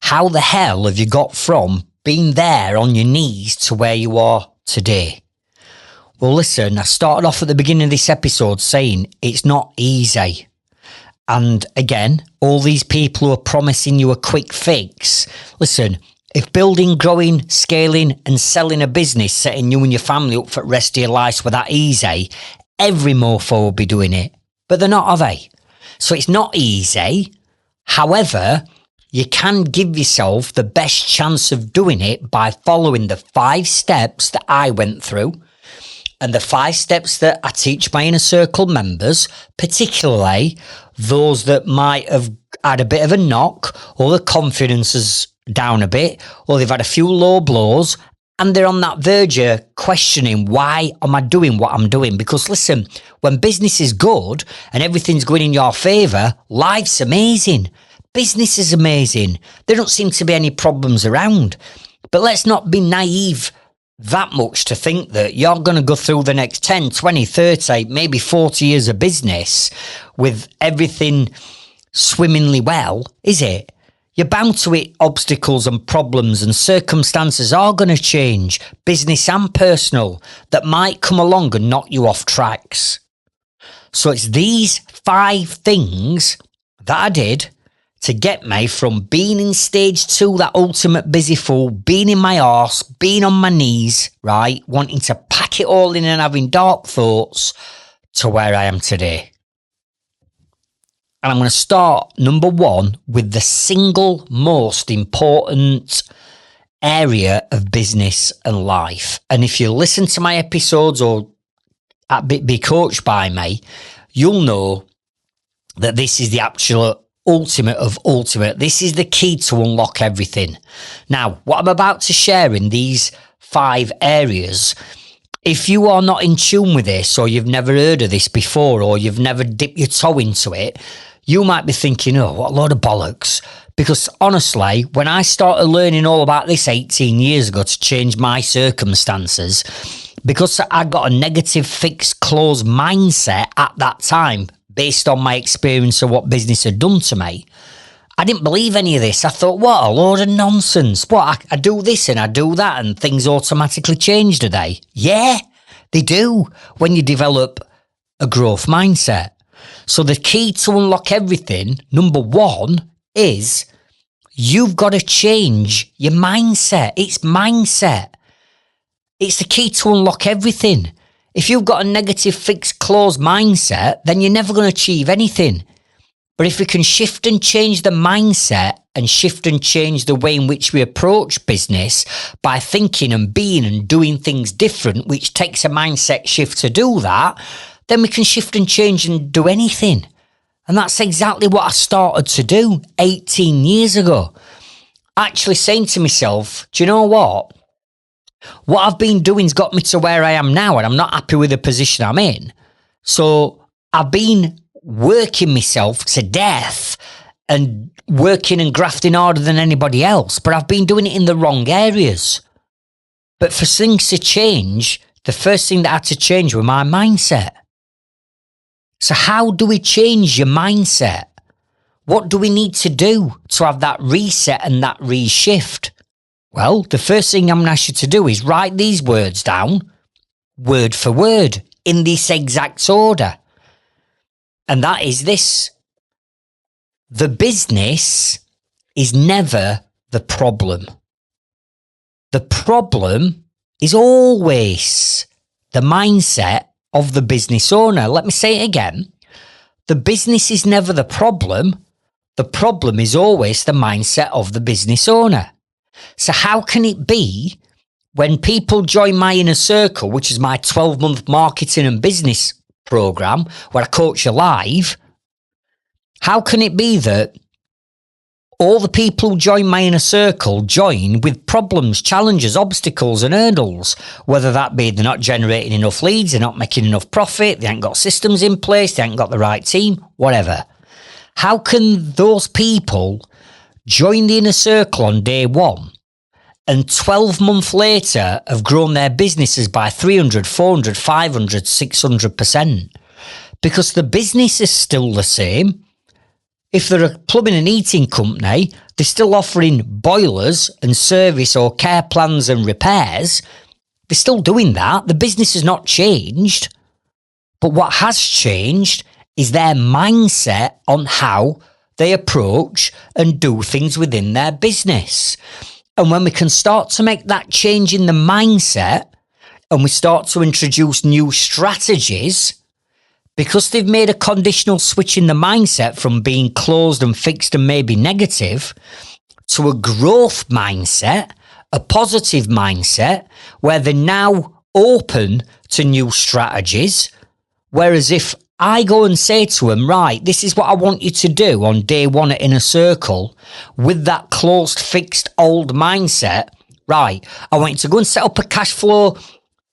how the hell have you got from being there on your knees to where you are today? Well, listen, I started off at the beginning of this episode saying it's not easy. And again, all these people who are promising you a quick fix, listen, if building, growing, scaling and selling a business, setting you and your family up for the rest of your life were that easy, every mofo will be doing it. But they're not, are they? So it's not easy. However, you can give yourself the best chance of doing it by following the 5 steps that I went through and the 5 steps that I teach my inner circle members, particularly those that might have had a bit of a knock or the confidence is down a bit or they've had a few low blows and they're on that verge of questioning, why am I doing what I'm doing? Because listen, when business is good and everything's going in your favour, life's amazing. Business is amazing. There don't seem to be any problems around. But let's not be naive that much to think that you're going to go through the next 10, 20, 30, maybe 40 years of business with everything swimmingly well, is it? You're bound to hit obstacles and problems and circumstances are going to change, business and personal, that might come along and knock you off tracks. So it's these 5 things that I did to get me from being in stage 2, that ultimate busy fool, being in my arse, being on my knees, right, wanting to pack it all in and having dark thoughts, to where I am today. And I'm going to start, number 1, with the single most important area of business and life. And if you listen to my episodes or be coached by me, you'll know that this is the actual ultimate of ultimate. This is the key to unlock everything. Now, what I'm about to share in these 5 areas, if you are not in tune with this or you've never heard of this before or you've never dipped your toe into it, you might be thinking, oh, what a load of bollocks. Because honestly, when I started learning all about this 18 years ago to change my circumstances, because I got a negative fixed closed mindset at that time based on my experience of what business had done to me, I didn't believe any of this. I thought, what a load of nonsense. What, I do this and I do that and things automatically change, do they? Yeah, they do. When you develop a growth mindset. So the key to unlock everything, number one, is you've got to change your mindset. It's mindset. It's the key to unlock everything. If you've got a negative, fixed, closed mindset, then you're never going to achieve anything. But if we can shift and change the mindset and shift and change the way in which we approach business by thinking and being and doing things different, which takes a mindset shift to do that, then we can shift and change and do anything. And that's exactly what I started to do 18 years ago. Actually saying to myself, do you know what? What I've been doing's got me to where I am now, and I'm not happy with the position I'm in. So I've been working myself to death and working and grafting harder than anybody else, but I've been doing it in the wrong areas. But for things to change, the first thing that had to change was my mindset. So how do we change your mindset? What do we need to do to have that reset and that reshift? Well, the first thing I'm going to ask you to do is write these words down, word for word, in this exact order. And that is this. The business is never the problem. The problem is always the mindset of the business owner. Let me say it again. The business is never the problem. The problem is always the mindset of the business owner. So how can it be when people join my inner circle, which is my 12-month marketing and business program where I coach you live, how can it be that all the people who join my inner circle join with problems, challenges, obstacles and hurdles, whether that be they're not generating enough leads, they're not making enough profit, they ain't got systems in place, they ain't got the right team, whatever. How can those people join the inner circle on day one and 12 months later have grown their businesses by 300, 400, 500, 600%? Because the business is still the same. If they're a plumbing and heating company, they're still offering boilers and service or care plans and repairs. They're still doing that. The business has not changed. But what has changed is their mindset on how they approach and do things within their business. And when we can start to make that change in the mindset and we start to introduce new strategies, because they've made a conditional switch in the mindset from being closed and fixed and maybe negative to a growth mindset, a positive mindset, where they're now open to new strategies. Whereas if I go and say to them, right, this is what I want you to do on day one at Inner Circle with that closed, fixed, old mindset, right, I want you to go and set up a cash flow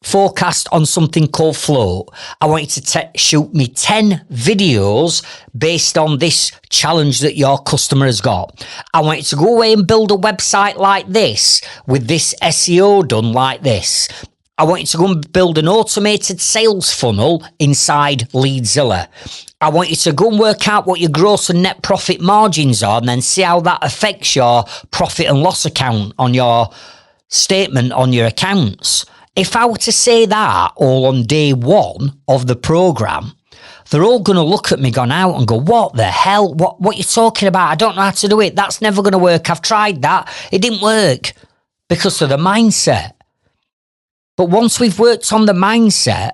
forecast on something called Float. I want you to shoot me 10 videos based on this challenge that your customer has got. I want you to go away and build a website like this with this SEO done like this. I want you to go and build an automated sales funnel inside Leadzilla. I want you to go and work out what your gross and net profit margins are and then see how that affects your profit and loss account on your statement on your accounts. If I were to say that all on day one of the program, they're all going to look at me gone out and go, what the hell? What you talking about? I don't know how to do it. That's never going to work. I've tried that. It didn't work because of the mindset. But once we've worked on the mindset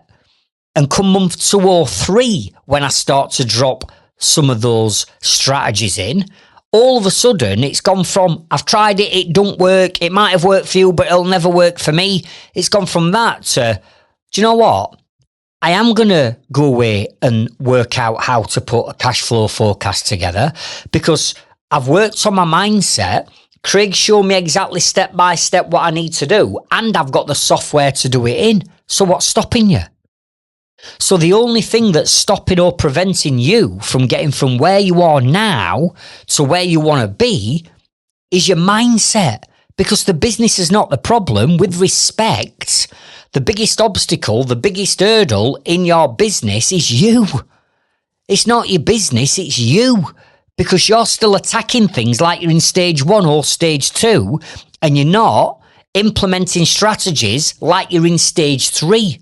and come month 2 or 3, when I start to drop some of those strategies in, all of a sudden, it's gone from, I've tried it, it don't work, it might have worked for you, but it'll never work for me. It's gone from that to, do you know what? I am going to go away and work out how to put a cash flow forecast together because I've worked on my mindset. Craig showed me exactly step by step what I need to do, and I've got the software to do it in. So what's stopping you? So the only thing that's stopping or preventing you from getting from where you are now to where you want to be is your mindset, because the business is not the problem. With respect, the biggest obstacle, the biggest hurdle in your business is you. It's not your business, it's you, because you're still attacking things like you're in stage 1 or stage 2 and you're not implementing strategies like you're in stage 3.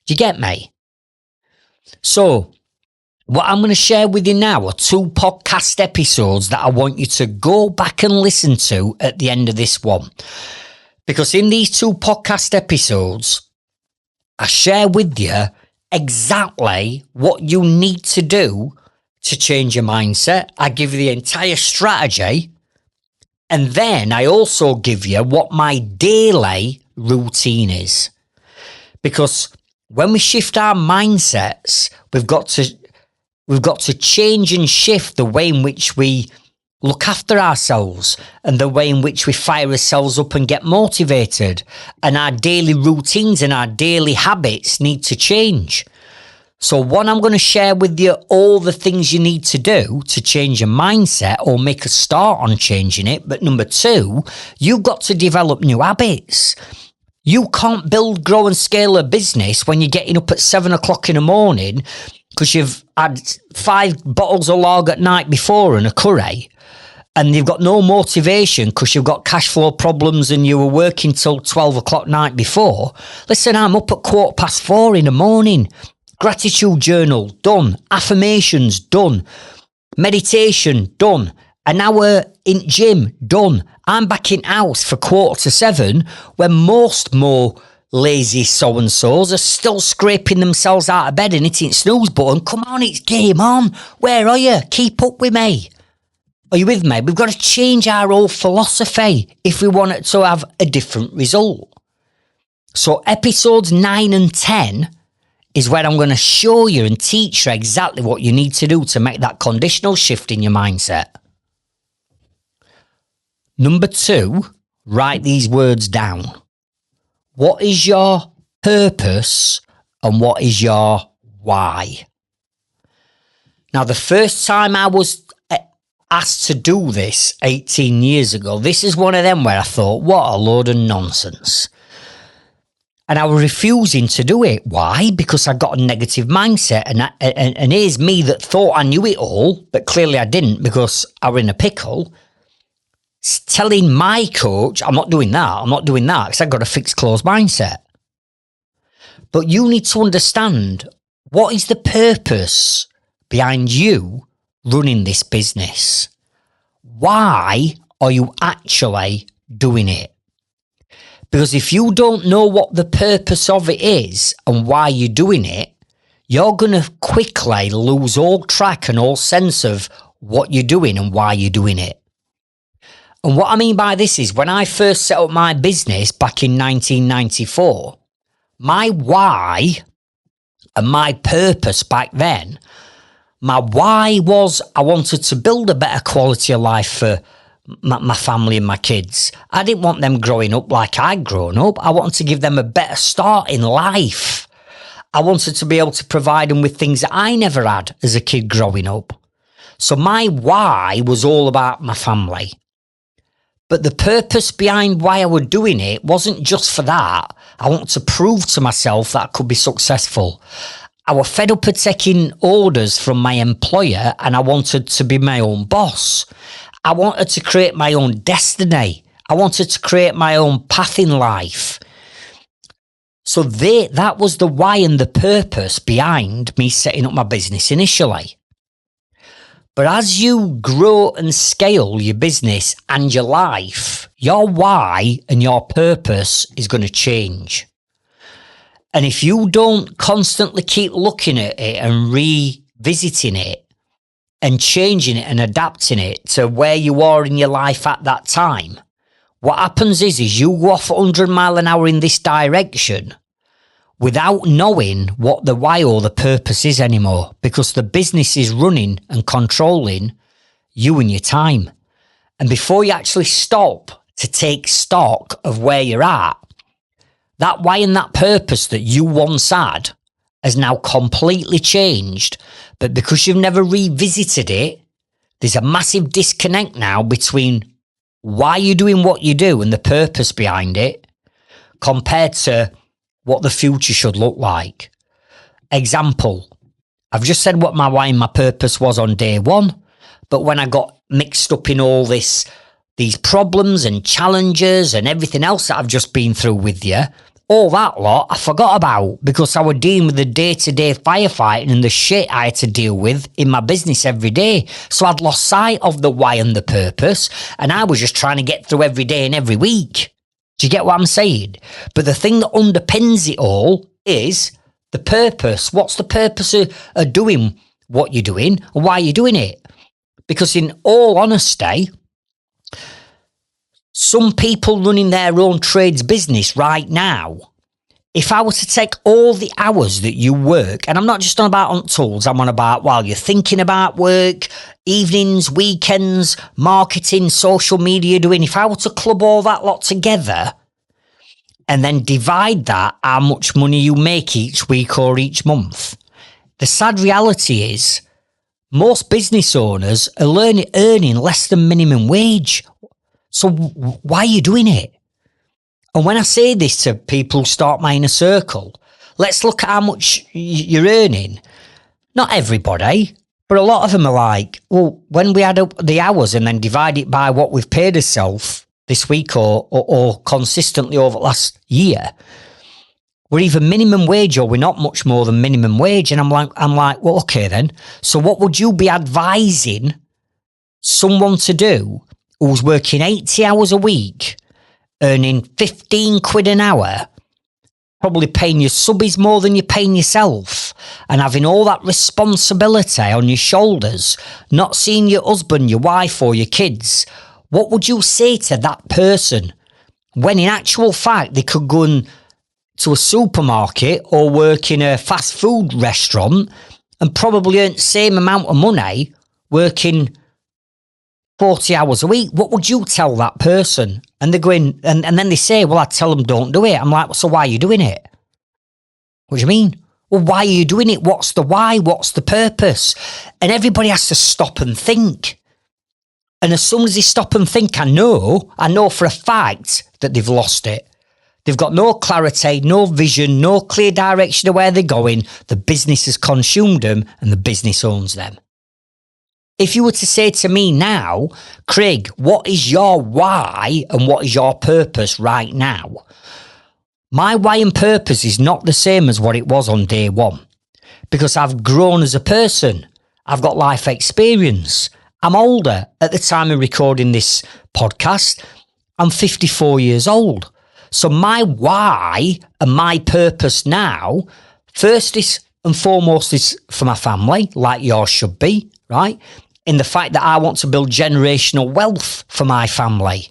Do you get me? So, what I'm going to share with you now are 2 podcast episodes that I want you to go back and listen to at the end of this one. Because in these 2 podcast episodes, I share with you exactly what you need to do to change your mindset. I give you the entire strategy. And then I also give you what my daily routine is. Because when we shift our mindsets, we've got to change and shift the way in which we look after ourselves and the way in which we fire ourselves up and get motivated. And our daily routines and our daily habits need to change. So one, I'm going to share with you all the things you need to do to change your mindset or make a start on changing it. But number 2, you've got to develop new habits. You can't build, grow and scale a business when you're getting up at 7 o'clock in the morning because you've had 5 bottles of lager at night before and a curry, and you've got no motivation because you've got cash flow problems and you were working till 12 o'clock night before. Listen, I'm up at 4:15 in the morning. Gratitude journal, done. Affirmations, done. Meditation, done. An hour in gym, done. I'm back in house for 6:45 when most more lazy so-and-sos are still scraping themselves out of bed and hitting snooze button. Come on, it's game on. Where are you? Keep up with me. Are you with me? We've got to change our whole philosophy if we want it to have a different result. So episodes 9 and 10 is where I'm going to show you and teach you exactly what you need to do to make that conditional shift in your mindset. Number 2, write these words down. What is your purpose and what is your why? Now, the first time I was asked to do this 18 years ago, this is one of them where I thought, what a load of nonsense. And I was refusing to do it. Why? Because I got a negative mindset. And here's me that thought I knew it all, but clearly I didn't because I was in a pickle. Telling my coach, I'm not doing that because I've got a fixed closed mindset. But you need to understand, what is the purpose behind you running this business? Why are you actually doing it? Because if you don't know what the purpose of it is and why you're doing it, you're going to quickly lose all track and all sense of what you're doing and why you're doing it. And what I mean by this is, when I first set up my business back in 1994, my why and my purpose back then, my why was I wanted to build a better quality of life for my family and my kids. I didn't want them growing up like I'd grown up. I wanted to give them a better start in life. I wanted to be able to provide them with things that I never had as a kid growing up. So my why was all about my family. But the purpose behind why I was doing it wasn't just for that. I wanted to prove to myself that I could be successful. I was fed up of taking orders from my employer and I wanted to be my own boss. I wanted to create my own destiny. I wanted to create my own path in life. So that was the why and the purpose behind me setting up my business initially. But as you grow and scale your business and your life, your why and your purpose is going to change. And if you don't constantly keep looking at it and revisiting it and changing it and adapting it to where you are in your life at that time, what happens is you go off 100 mile an hour in this direction without knowing what the why or the purpose is anymore, because the business is running and controlling you and your time. And before you actually stop to take stock of where you're at, that why and that purpose that you once had has now completely changed. But because you've never revisited it, there's a massive disconnect now between why you're doing what you do and the purpose behind it compared to what the future should look like. Example, I've just said what my why and my purpose was on day one, but when I got mixed up in all these problems and challenges and everything else that I've just been through with you, all that lot I forgot about because I was dealing with the day-to-day firefighting and the shit I had to deal with in my business every day. So I'd lost sight of the why and the purpose, and I was just trying to get through every day and every week. Do you get what I'm saying? But the thing that underpins it all is the purpose. What's the purpose of doing what you're doing and why you're doing it? Because in all honesty, some people running their own trades business right now, if I were to take all the hours that you work, and I'm not just on about on tools, I'm on about while you're thinking about work, evenings, weekends, marketing, social media doing, if I were to club all that lot together and then divide that, how much money you make each week or each month, the sad reality is most business owners are earning less than minimum wage. So why are you doing it? And when I say this to people who start my inner circle, let's look at how much you're earning. Not everybody, but a lot of them are like, well, when we add up the hours and then divide it by what we've paid ourselves this week or consistently over the last year, we're either minimum wage or we're not much more than minimum wage. And I'm like, well, okay then. So what would you be advising someone to do who's working 80 hours a week, earning 15 quid an hour, probably paying your subbies more than you're paying yourself, and having all that responsibility on your shoulders, not seeing your husband, your wife or your kids? What would you say to that person when in actual fact they could go to a supermarket or work in a fast food restaurant and probably earn the same amount of money working 40 hours a week? What would you tell that person? And they're going, and then they say, well, I'd tell them don't do it. I'm like, well, so why are you doing it? What do you mean? Well, why are you doing it? What's the why? What's the purpose? And everybody has to stop and think. And as soon as they stop and think, I know for a fact that they've lost it. They've got no clarity, no vision, no clear direction of where they're going. The business has consumed them and the business owns them. If you were to say to me now, Craig, what is your why and what is your purpose right now? My why and purpose is not the same as what it was on day one, because I've grown as a person. I've got life experience. I'm older. At the time of recording this podcast, I'm 54 years old. So my why and my purpose now, first and foremost is for my family, like yours should be, right? In the fact that I want to build generational wealth for my family.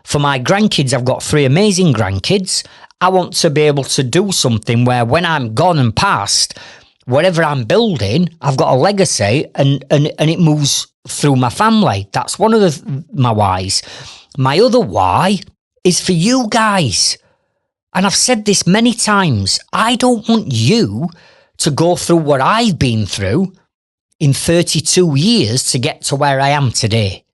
For my grandkids, I've got 3 amazing grandkids. I want to be able to do something where when I'm gone and past, whatever I'm building, I've got a legacy and it moves through my family. That's one of my whys. My other why is for you guys. And I've said this many times. I don't want you to go through what I've been through in 32 years to get to where I am today.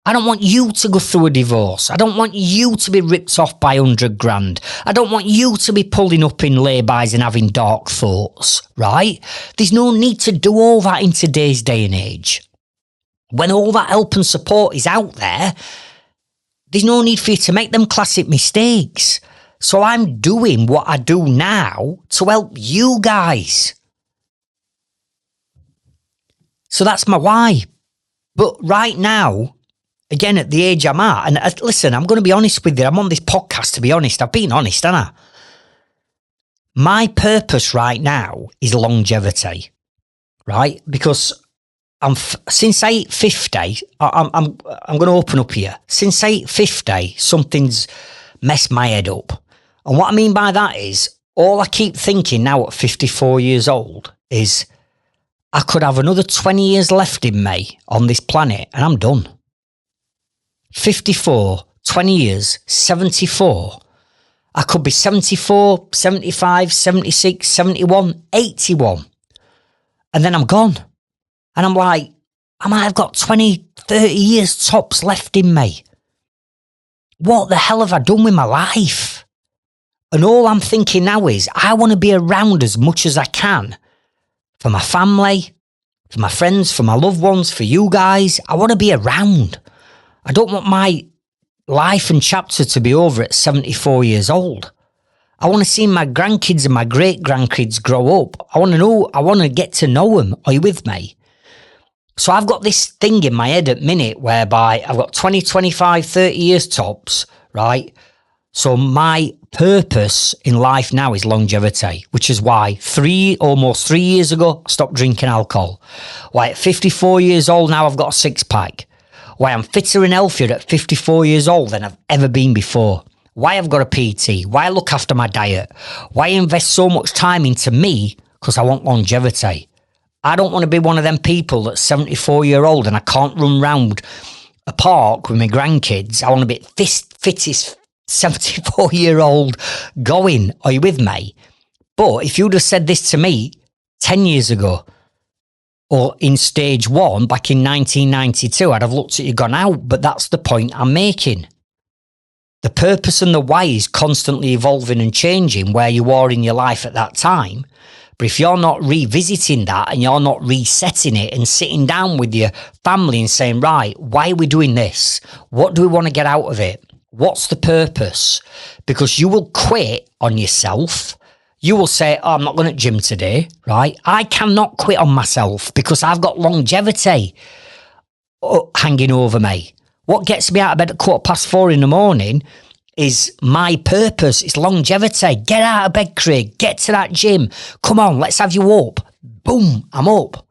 I don't want you to go through a divorce. I don't want you to be ripped off by 100 grand. I don't want you to be pulling up in laybys and having dark thoughts, right? There's no need to do all that in today's day and age. When all that help and support is out there, there's no need for you to make them classic mistakes. So I'm doing what I do now to help you guys. So that's my why. But right now, again, at the age I'm at, and listen, I'm going to be honest with you. I'm on this podcast to be honest. I've been honest, haven't I? My purpose right now is longevity, right? Because since 8:50, I'm going to open up here. Since 8:50, something's messed my head up. And what I mean by that is, all I keep thinking now at 54 years old is, I could have another 20 years left in me on this planet and I'm done. 54, 20 years, 74. I could be 74, 75, 76, 71, 81. And then I'm gone. And I'm like, I might have got 20, 30 years tops left in me. What the hell have I done with my life? And all I'm thinking now is, I want to be around as much as I can. For my family, for my friends, for my loved ones, for you guys. I want to be around. I don't want my life and chapter to be over at 74 years old. I want to see my grandkids and my great grandkids grow up. I want to get to know them. Are you with me? So I've got this thing in my head at minute whereby I've got 20, 25, 30 years tops, right? So my purpose in life now is longevity, which is why almost 3 years ago, I stopped drinking alcohol. Why at 54 years old now, I've got a six pack. Why I'm fitter and healthier at 54 years old than I've ever been before. Why I've got a PT. Why I look after my diet. Why I invest so much time into me, because I want longevity. I don't want to be one of them people that's 74-year-old and I can't run round a park with my grandkids. I want to be fittest 74-year-old going. Are you with me? But if you'd have said this to me 10 years ago or in stage one back in 1992, I'd have looked at you gone out. But that's the point I'm making. The purpose and the why is constantly evolving and changing where you are in your life at that time. But if you're not revisiting that and you're not resetting it and sitting down with your family and saying, right, why are we doing this? What do we want to get out of it? What's the purpose? Because you will quit on yourself. You will say, oh, I'm not going to gym today, right? I cannot quit on myself because I've got longevity hanging over me. What gets me out of bed at 4:15 in the morning is my purpose. It's longevity. Get out of bed, Craig. Get to that gym. Come on, let's have you up. Boom, I'm up.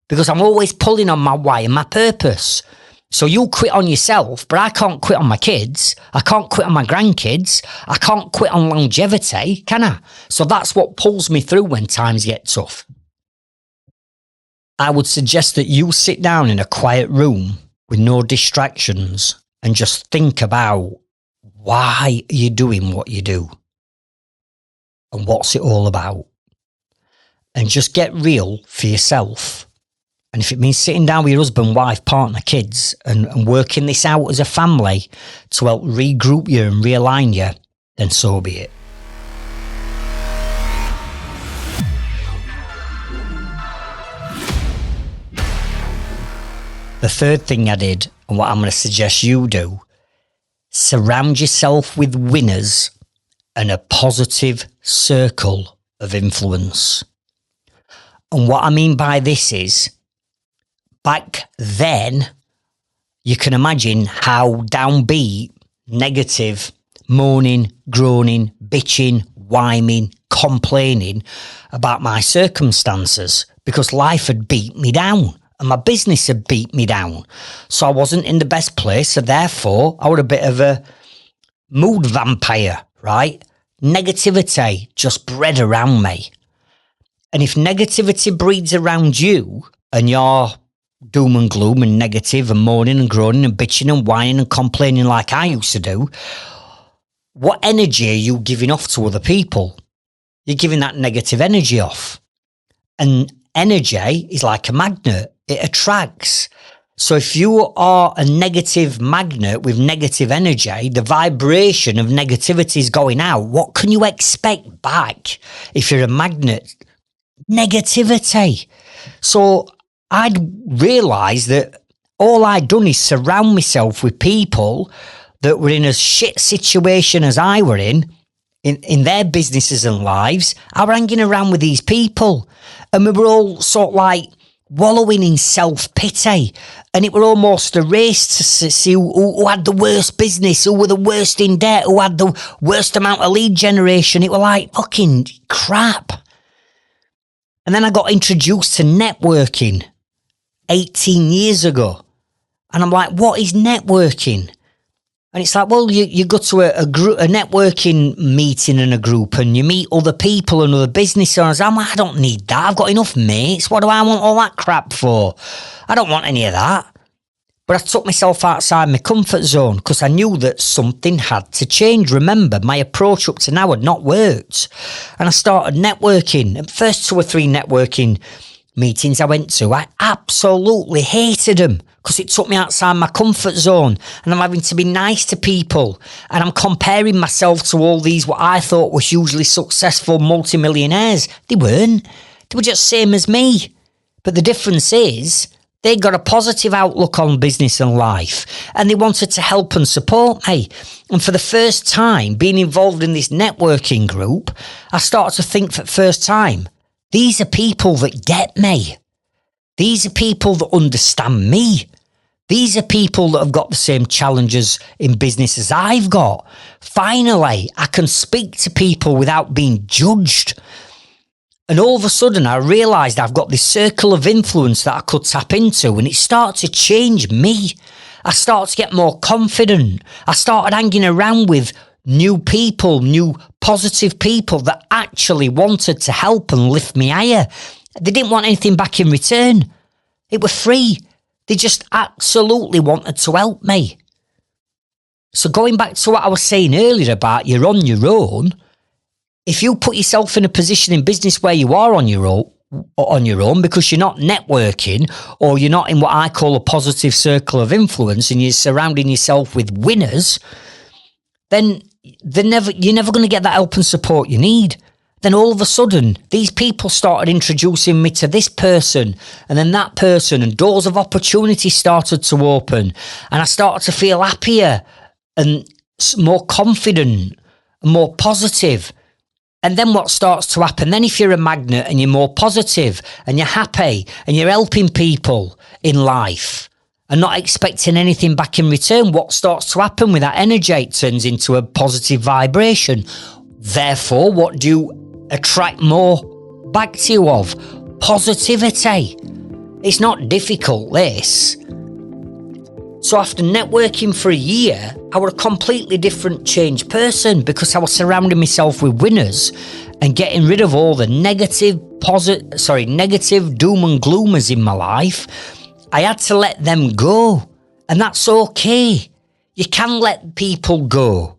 Because I'm always pulling on my why and my purpose. So you'll quit on yourself, but I can't quit on my kids. I can't quit on my grandkids. I can't quit on longevity, can I? So that's what pulls me through when times get tough. I would suggest that you sit down in a quiet room with no distractions and just think about why you're doing what you do and what's it all about. And just get real for yourself. And if it means sitting down with your husband, wife, partner, kids and working this out as a family to help regroup you and realign you, then so be it. The third thing I did, and what I'm going to suggest you do, surround yourself with winners and a positive circle of influence. And what I mean by this is, back then, you can imagine how downbeat, negative, moaning, groaning, bitching, whining, complaining about my circumstances because life had beat me down. And my business had beat me down. So I wasn't in the best place. So therefore, I was a bit of a mood vampire, right? Negativity just bred around me. And if negativity breeds around you and you're doom and gloom and negative and moaning and groaning and bitching and whining and complaining like I used to do, what energy are you giving off to other people? You're giving that negative energy off. And energy is like a magnet. It attracts. So if you are a negative magnet with negative energy, the vibration of negativity is going out. What can you expect back if you're a magnet? Negativity. So I'd realised that all I'd done is surround myself with people that were in a shit situation as I were in their businesses and lives. I was hanging around with these people and we were all sort of like wallowing in self-pity, and it were almost a race to see who had the worst business, who were the worst in debt, who had the worst amount of lead generation. It were like fucking crap. And then I got introduced to networking 18 years ago, and I'm like, what is networking? And it's like, well, you go to a networking meeting in a group and you meet other people and other business owners. I'm like, I don't need that. I've got enough mates. What do I want all that crap for? I don't want any of that. But I took myself outside my comfort zone because I knew that something had to change. Remember, my approach up to now had not worked. And I started networking. And first 2 or 3 networking meetings I went to, I absolutely hated them because it took me outside my comfort zone and I'm having to be nice to people and I'm comparing myself to all these what I thought was hugely successful multimillionaires. They weren't. They were just same as me. But the difference is They got a positive outlook on business and life, and they wanted to help and support me. And for the first time, being involved in this networking group, I started to think for the first time, these are people that get me. These are people that understand me. These are people that have got the same challenges in business as I've got. Finally, I can speak to people without being judged. And all of a sudden, I realised I've got this circle of influence that I could tap into, and it started to change me. I started to get more confident. I started hanging around with new people, new positive people that actually wanted to help and lift me higher. They didn't want anything back in return. It was free. They just absolutely wanted to help me. So going back to what I was saying earlier about you're on your own, if you put yourself in a position in business where you are on your own because you're not networking or you're not in what I call a positive circle of influence and you're surrounding yourself with winners, then you're never going to get that help and support you need. Then all of a sudden, these people started introducing me to this person and then that person, and doors of opportunity started to open, and I started to feel happier and more confident and more positive. And then what starts to happen, then if you're a magnet and you're more positive and you're happy and you're helping people in life and not expecting anything back in return, what starts to happen with that energy? It turns into a positive vibration. Therefore, what do you attract more back to you of? Positivity. It's not difficult, this. So after networking for a year, I was a completely different changed person because I was surrounding myself with winners and getting rid of all the negative doom and gloomers in my life. I had to let them go, and that's okay. You can let people go,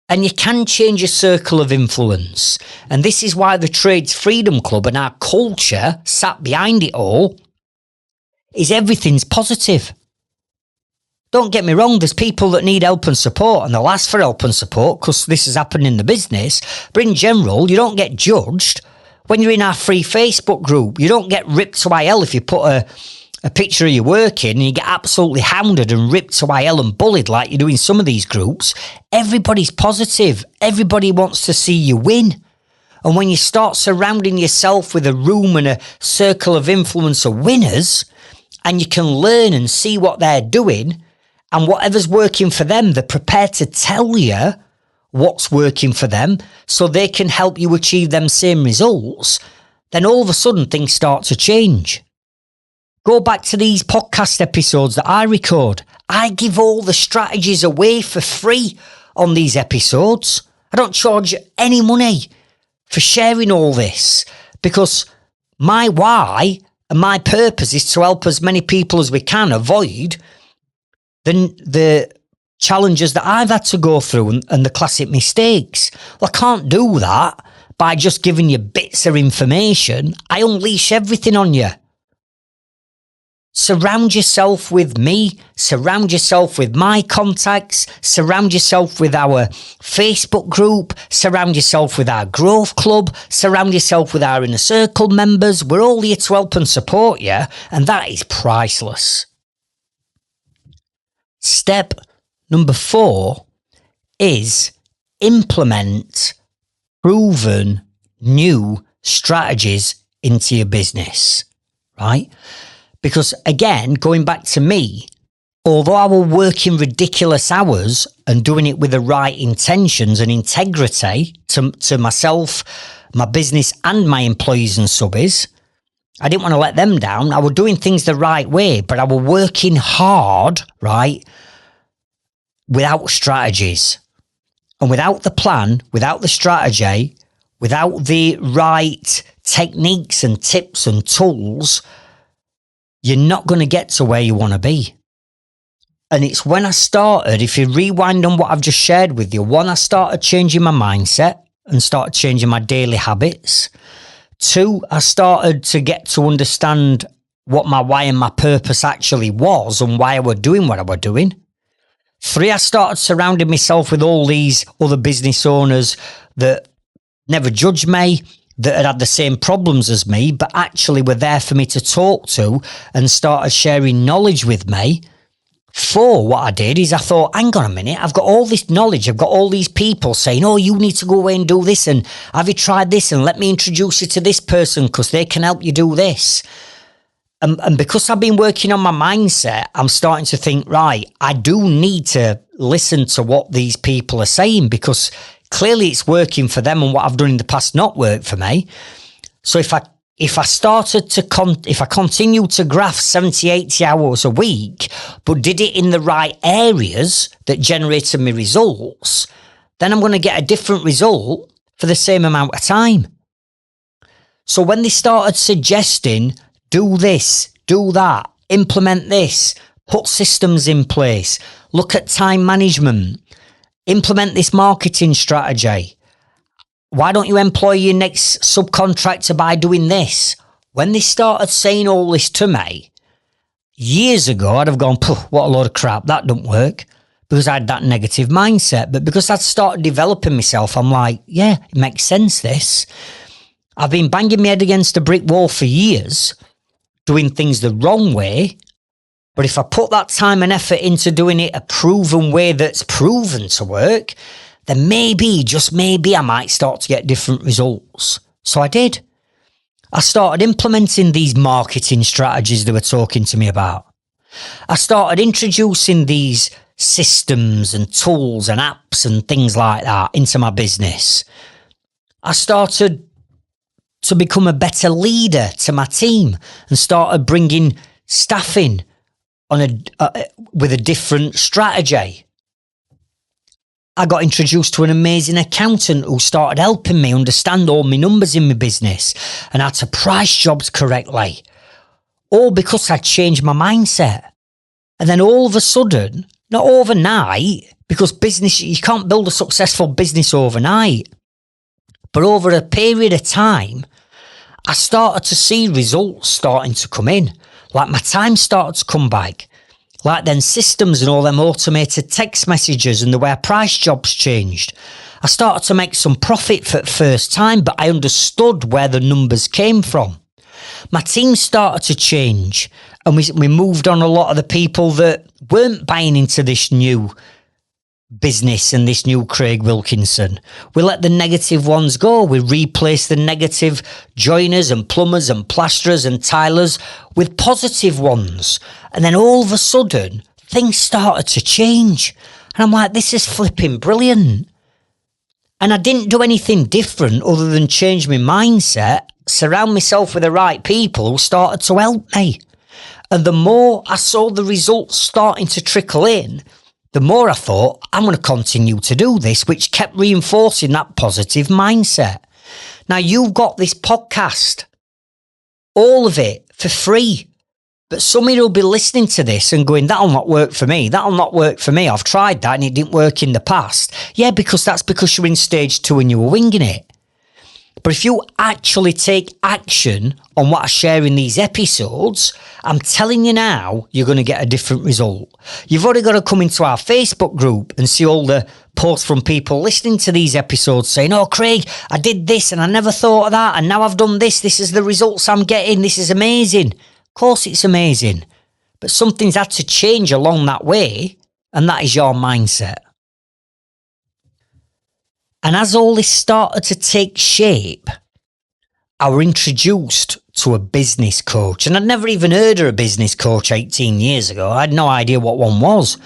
and you can change your circle of influence. And this is why the Trades Freedom Club and our culture sat behind it all is everything's positive. Don't get me wrong, there's people that need help and support and they'll ask for help and support because this has happened in the business. But in general, you don't get judged. When you're in our free Facebook group, you don't get ripped to IL if you put a picture of you working and you get absolutely hounded and ripped to IL and bullied like you do in some of these groups. Everybody's positive. Everybody wants to see you win. And when you start surrounding yourself with a room and a circle of influence of winners, and you can learn and see what they're doing, and whatever's working for them, they're prepared to tell you what's working for them so they can help you achieve them same results, then all of a sudden things start to change. Go back to these podcast episodes that I record. I give all the strategies away for free on these episodes. I don't charge any money for sharing all this because my why and my purpose is to help as many people as we can avoid the challenges that I've had to go through and the classic mistakes. Well, I can't do that by just giving you bits of information. I unleash everything on you. Surround yourself with me. Surround yourself with my contacts. Surround yourself with our Facebook group. Surround yourself with our growth club. Surround yourself with our inner circle members. We're all here to help and support you, and that is priceless. Step number 4 is implement proven new strategies into your business, right? Because again, going back to me, although I was working ridiculous hours and doing it with the right intentions and integrity to myself, my business and my employees and subbies, I didn't want to let them down. I was doing things the right way, but I was working hard, right, without strategies. And without the plan, without the strategy, without the right techniques and tips and tools, you're not going to get to where you want to be. And it's when I started, if you rewind on what I've just shared with you, one, I started changing my mindset and started changing my daily habits. 2, I started to get to understand what my why and my purpose actually was and why I was doing what I was doing. 3, I started surrounding myself with all these other business owners that never judged me, that had the same problems as me, but actually were there for me to talk to and started sharing knowledge with me. What I did is I thought, hang on a minute, I've got all this knowledge. I've got all these people saying, oh, you need to go away and do this. And have you tried this? And let me introduce you to this person because they can help you do this. And because I've been working on my mindset, I'm starting to think, right, I do need to listen to what these people are saying because clearly it's working for them and what I've done in the past not worked for me. So if I continued to graft 70, 80 hours a week, but did it in the right areas that generated me results, then I'm going to get a different result for the same amount of time. So when they started suggesting, do this, do that, implement this, put systems in place, look at time management, implement this marketing strategy. Why don't you employ your next subcontractor by doing this? When they started saying all this to me, years ago, I'd have gone, what a load of crap, that don't work, because I had that negative mindset. But because I'd started developing myself, I'm like, yeah, it makes sense, this. I've been banging my head against a brick wall for years, doing things the wrong way. But if I put that time and effort into doing it a proven way that's proven to work, then maybe, just maybe, I might start to get different results. So I did. I started implementing these marketing strategies they were talking to me about. I started introducing these systems and tools and apps and things like that into my business. I started to become a better leader to my team and started bringing staff in on with a different strategy. I got introduced to an amazing accountant who started helping me understand all my numbers in my business and how to price jobs correctly. All because I changed my mindset. And then all of a sudden, not overnight, because business, you can't build a successful business overnight. But over a period of time, I started to see results starting to come in. Like my time started to come back. Like then systems and all them automated text messages and the way I price jobs changed. I started to make some profit for the first time, but I understood where the numbers came from. My team started to change and we moved on a lot of the people that weren't buying into this new business and this new Craig Wilkinson. We let the negative ones go. We replaced the negative joiners and plumbers and plasterers and tilers with positive ones. And then all of a sudden, things started to change. And I'm like, this is flipping brilliant. And I didn't do anything different other than change my mindset, surround myself with the right people who started to help me. And the more I saw the results starting to trickle in, the more I thought, I'm going to continue to do this, which kept reinforcing that positive mindset. Now, you've got this podcast, all of it for free. But somebody will be listening to this and going, that'll not work for me. That'll not work for me. I've tried that and it didn't work in the past. Yeah, because that's because you're in stage 2 and you were winging it. But if you actually take action on what I share in these episodes, I'm telling you now, you're going to get a different result. You've already got to come into our Facebook group and see all the posts from people listening to these episodes saying, oh, Craig, I did this and I never thought of that. And now I've done this. This is the results I'm getting. This is amazing. Of course it's amazing. But something's had to change along that way. And that is your mindset. And as all this started to take shape, I was introduced to a business coach. And I'd never even heard of a business coach 18 years ago. I had no idea what one was.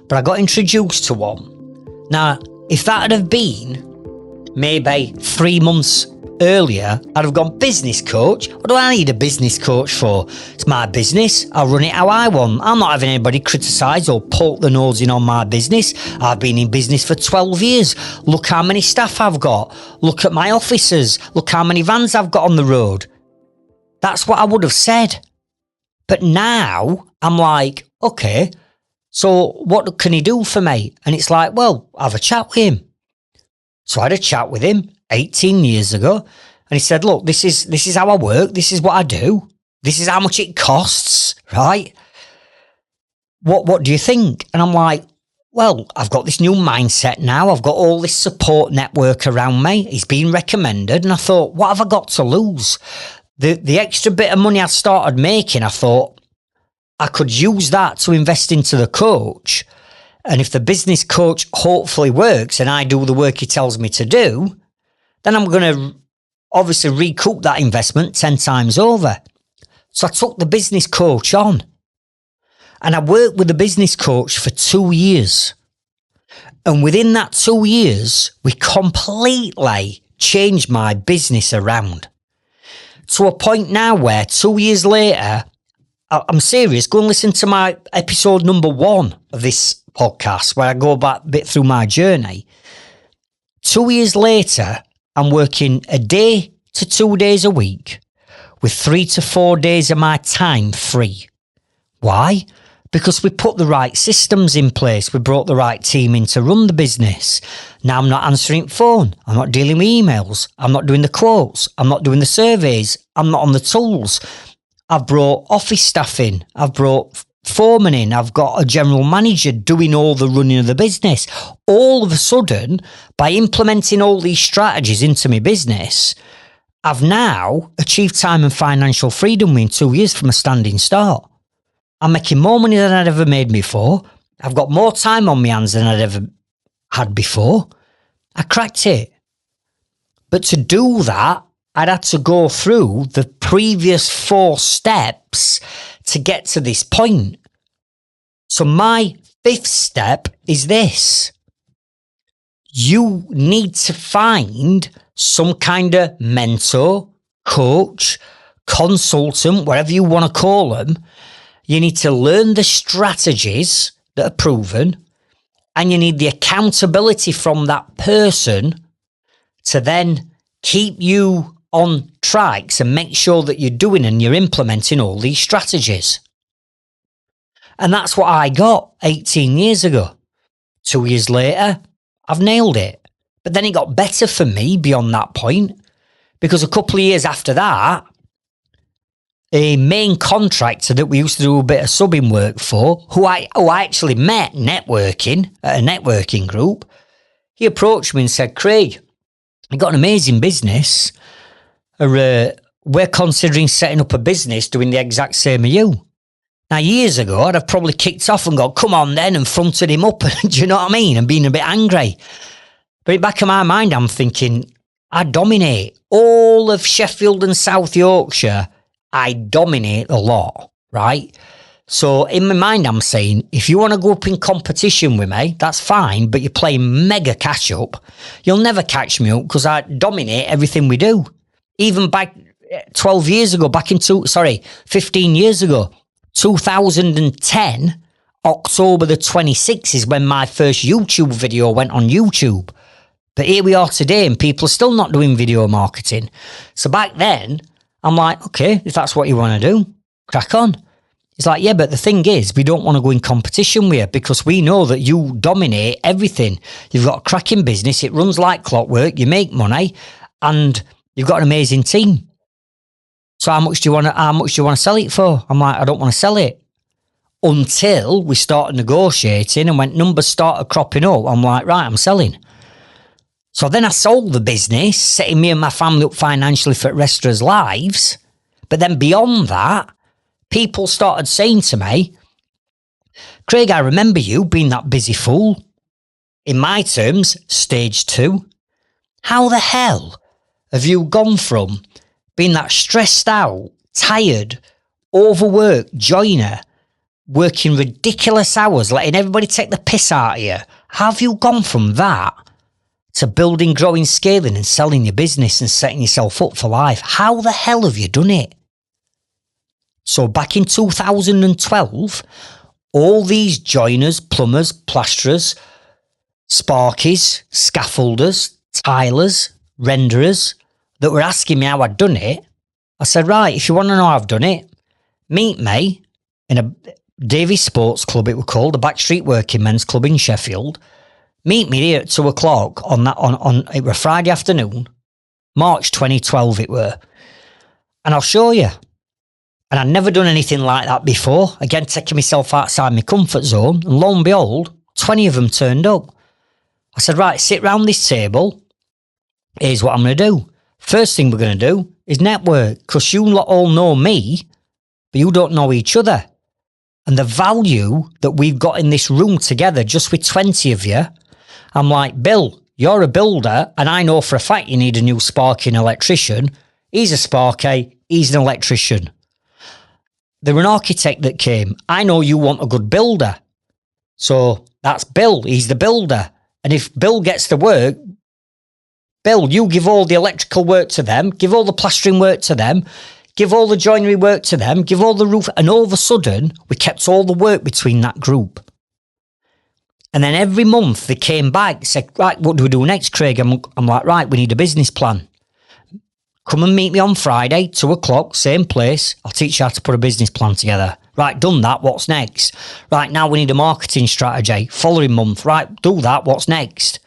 But I got introduced to one. Now, if that had have been maybe 3 months earlier, I'd have gone, business coach? What do I need a business coach for? It's my business. I'll run it how I want. I'm not having anybody criticise or poke the nose in on my business. I've been in business for 12 years. Look how many staff I've got. Look at my officers. Look how many vans I've got on the road. That's what I would have said. But now I'm like, okay, so what can he do for me? And it's like, well, have a chat with him. So I had a chat with him 18 years ago, and he said, look, this is how I work, this is what I do, this is how much it costs, right? What do you think? And I'm like, well, I've got this new mindset now. I've got all this support network around me. It's been recommended. And I thought, what have I got to lose? The extra bit of money I started making, I thought I could use that to invest into the coach. And if the business coach hopefully works and I do the work he tells me to do, then I'm going to obviously recoup that investment 10 times over. So I took the business coach on. And I worked with the business coach for 2 years. And within that 2 years, we completely changed my business around. To a point now where 2 years later, I'm serious, go and listen to my episode number 1 of this podcast where I go back a bit through my journey. 2 years later, I'm working a day to 2 days a week with 3 to 4 days of my time free. Why? Because we put the right systems in place. We brought the right team in to run the business. Now I'm not answering phone. I'm not dealing with emails. I'm not doing the quotes. I'm not doing the surveys. I'm not on the tools. I've brought office staff in. I've brought foreman in. I've got a general manager doing all the running of the business. All of a sudden, by implementing all these strategies into my business, I've now achieved time and financial freedom within 2 years from a standing start. I'm making more money than I'd ever made before. I've got more time on my hands than I'd ever had before. I cracked it. But to do that, I'd had to go through the previous 4 steps to get to this point. So my 5th step is this. You need to find some kind of mentor, coach, consultant, whatever you want to call them. You need to learn the strategies that are proven, and you need the accountability from that person to then keep you on tracks and make sure that you're doing and you're implementing all these strategies. And that's what I got 18 years ago. 2 years later, I've nailed it. But then it got better for me beyond that point, because a couple of years after that, a main contractor that we used to do a bit of subbing work for, who I actually met networking at a networking group, he approached me and said, Craig, you've got an amazing business. We're considering setting up a business doing the exact same as you. Now, years ago, I'd have probably kicked off and gone, come on then, and fronted him up, do you know what I mean, and been a bit angry. But in the back of my mind, I'm thinking, I dominate all of Sheffield and South Yorkshire. I dominate a lot, right? So in my mind, I'm saying, if you want to go up in competition with me, that's fine, but you're playing mega catch up. You'll never catch me up because I dominate everything we do. Even back 15 years ago, 2010, October the 26th is when my first YouTube video went on YouTube. But here we are today and people are still not doing video marketing. So back then, I'm like, okay, if that's what you want to do, crack on. It's like, yeah, but the thing is, we don't want to go in competition with you because we know that you dominate everything. You've got a cracking business. It runs like clockwork. You make money and you've got an amazing team. So how much do you want to sell it for? I'm like, I don't want to sell it. Until we started negotiating and when numbers started cropping up, I'm like, right, I'm selling. So then I sold the business, setting me and my family up financially for the rest of our lives. But then beyond that, people started saying to me, Craig, I remember you being that busy fool. In my terms, stage 2. How the hell have you gone from being that stressed out, tired, overworked joiner, working ridiculous hours, letting everybody take the piss out of you? How have you gone from that to building, growing, scaling and selling your business and setting yourself up for life? How the hell have you done it? So back in 2012, all these joiners, plumbers, plasterers, sparkies, scaffolders, tilers, renderers that were asking me how I'd done it, I said, right, if you want to know how I've done it, meet me in a Davy Sports Club, it was called, the Backstreet Working Men's Club in Sheffield. Meet me here at 2:00 on it were Friday afternoon, March 2012 it were. And I'll show you. And I'd never done anything like that before. Again, taking myself outside my comfort zone. And lo and behold, 20 of them turned up. I said, right, sit round this table. Here's what I'm going to do. First thing we're going to do is network, because you lot all know me, but you don't know each other. And the value that we've got in this room together, just with 20 of you, I'm like, Bill, you're a builder, and I know for a fact you need a new sparking electrician. He's a sparky, he's an electrician. There was an architect that came. I know you want a good builder. So that's Bill, he's the builder. And if Bill gets the work, Bill, you give all the electrical work to them, give all the plastering work to them, give all the joinery work to them, give all the roof. And all of a sudden, we kept all the work between that group. And then every month they came back, said, right, what do we do next, Craig? I'm like, right, we need a business plan. Come and meet me on Friday, 2:00, same place. I'll teach you how to put a business plan together. Right, done that, what's next? Right, now we need a marketing strategy. Following month, right, do that, what's next?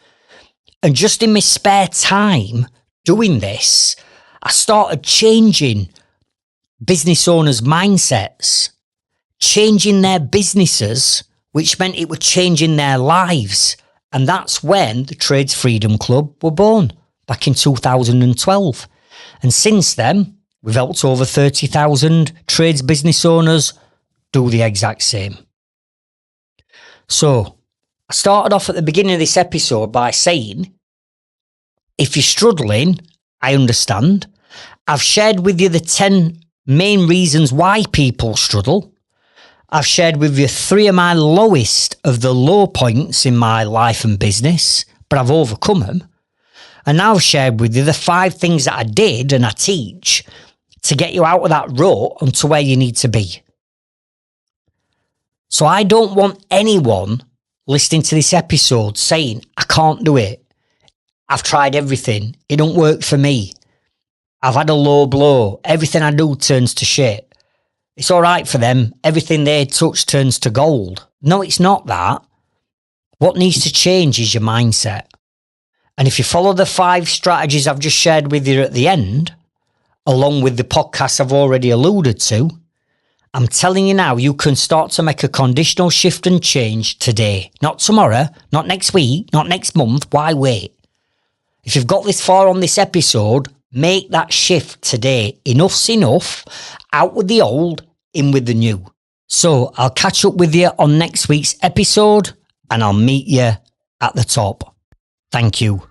And just in my spare time doing this, I started changing business owners' mindsets, changing their businesses, which meant it was changing their lives. And that's when the Trades Freedom Club were born, back in 2012. And since then, we've helped over 30,000 trades business owners do the exact same. So, I started off at the beginning of this episode by saying, if you're struggling, I understand. I've shared with you the 10 main reasons why people struggle. I've shared with you 3 of my lowest of the low points in my life and business, but I've overcome them. And now I've shared with you the 5 things that I did and I teach to get you out of that rut and to where you need to be. So I don't want anyone listening to this episode saying, I can't do it. I've tried everything. It don't work for me. I've had a low blow. Everything I do turns to shit. It's all right for them. Everything they touch turns to gold. No, it's not that. What needs to change is your mindset. And if you follow the 5 strategies I've just shared with you at the end, along with the podcasts I've already alluded to, I'm telling you now, you can start to make a conditional shift and change today. Not tomorrow, not next week, not next month. Why wait? If you've got this far on this episode, make that shift today. Enough's enough. Out with the old, in with the new. So I'll catch up with you on next week's episode and I'll meet you at the top. Thank you.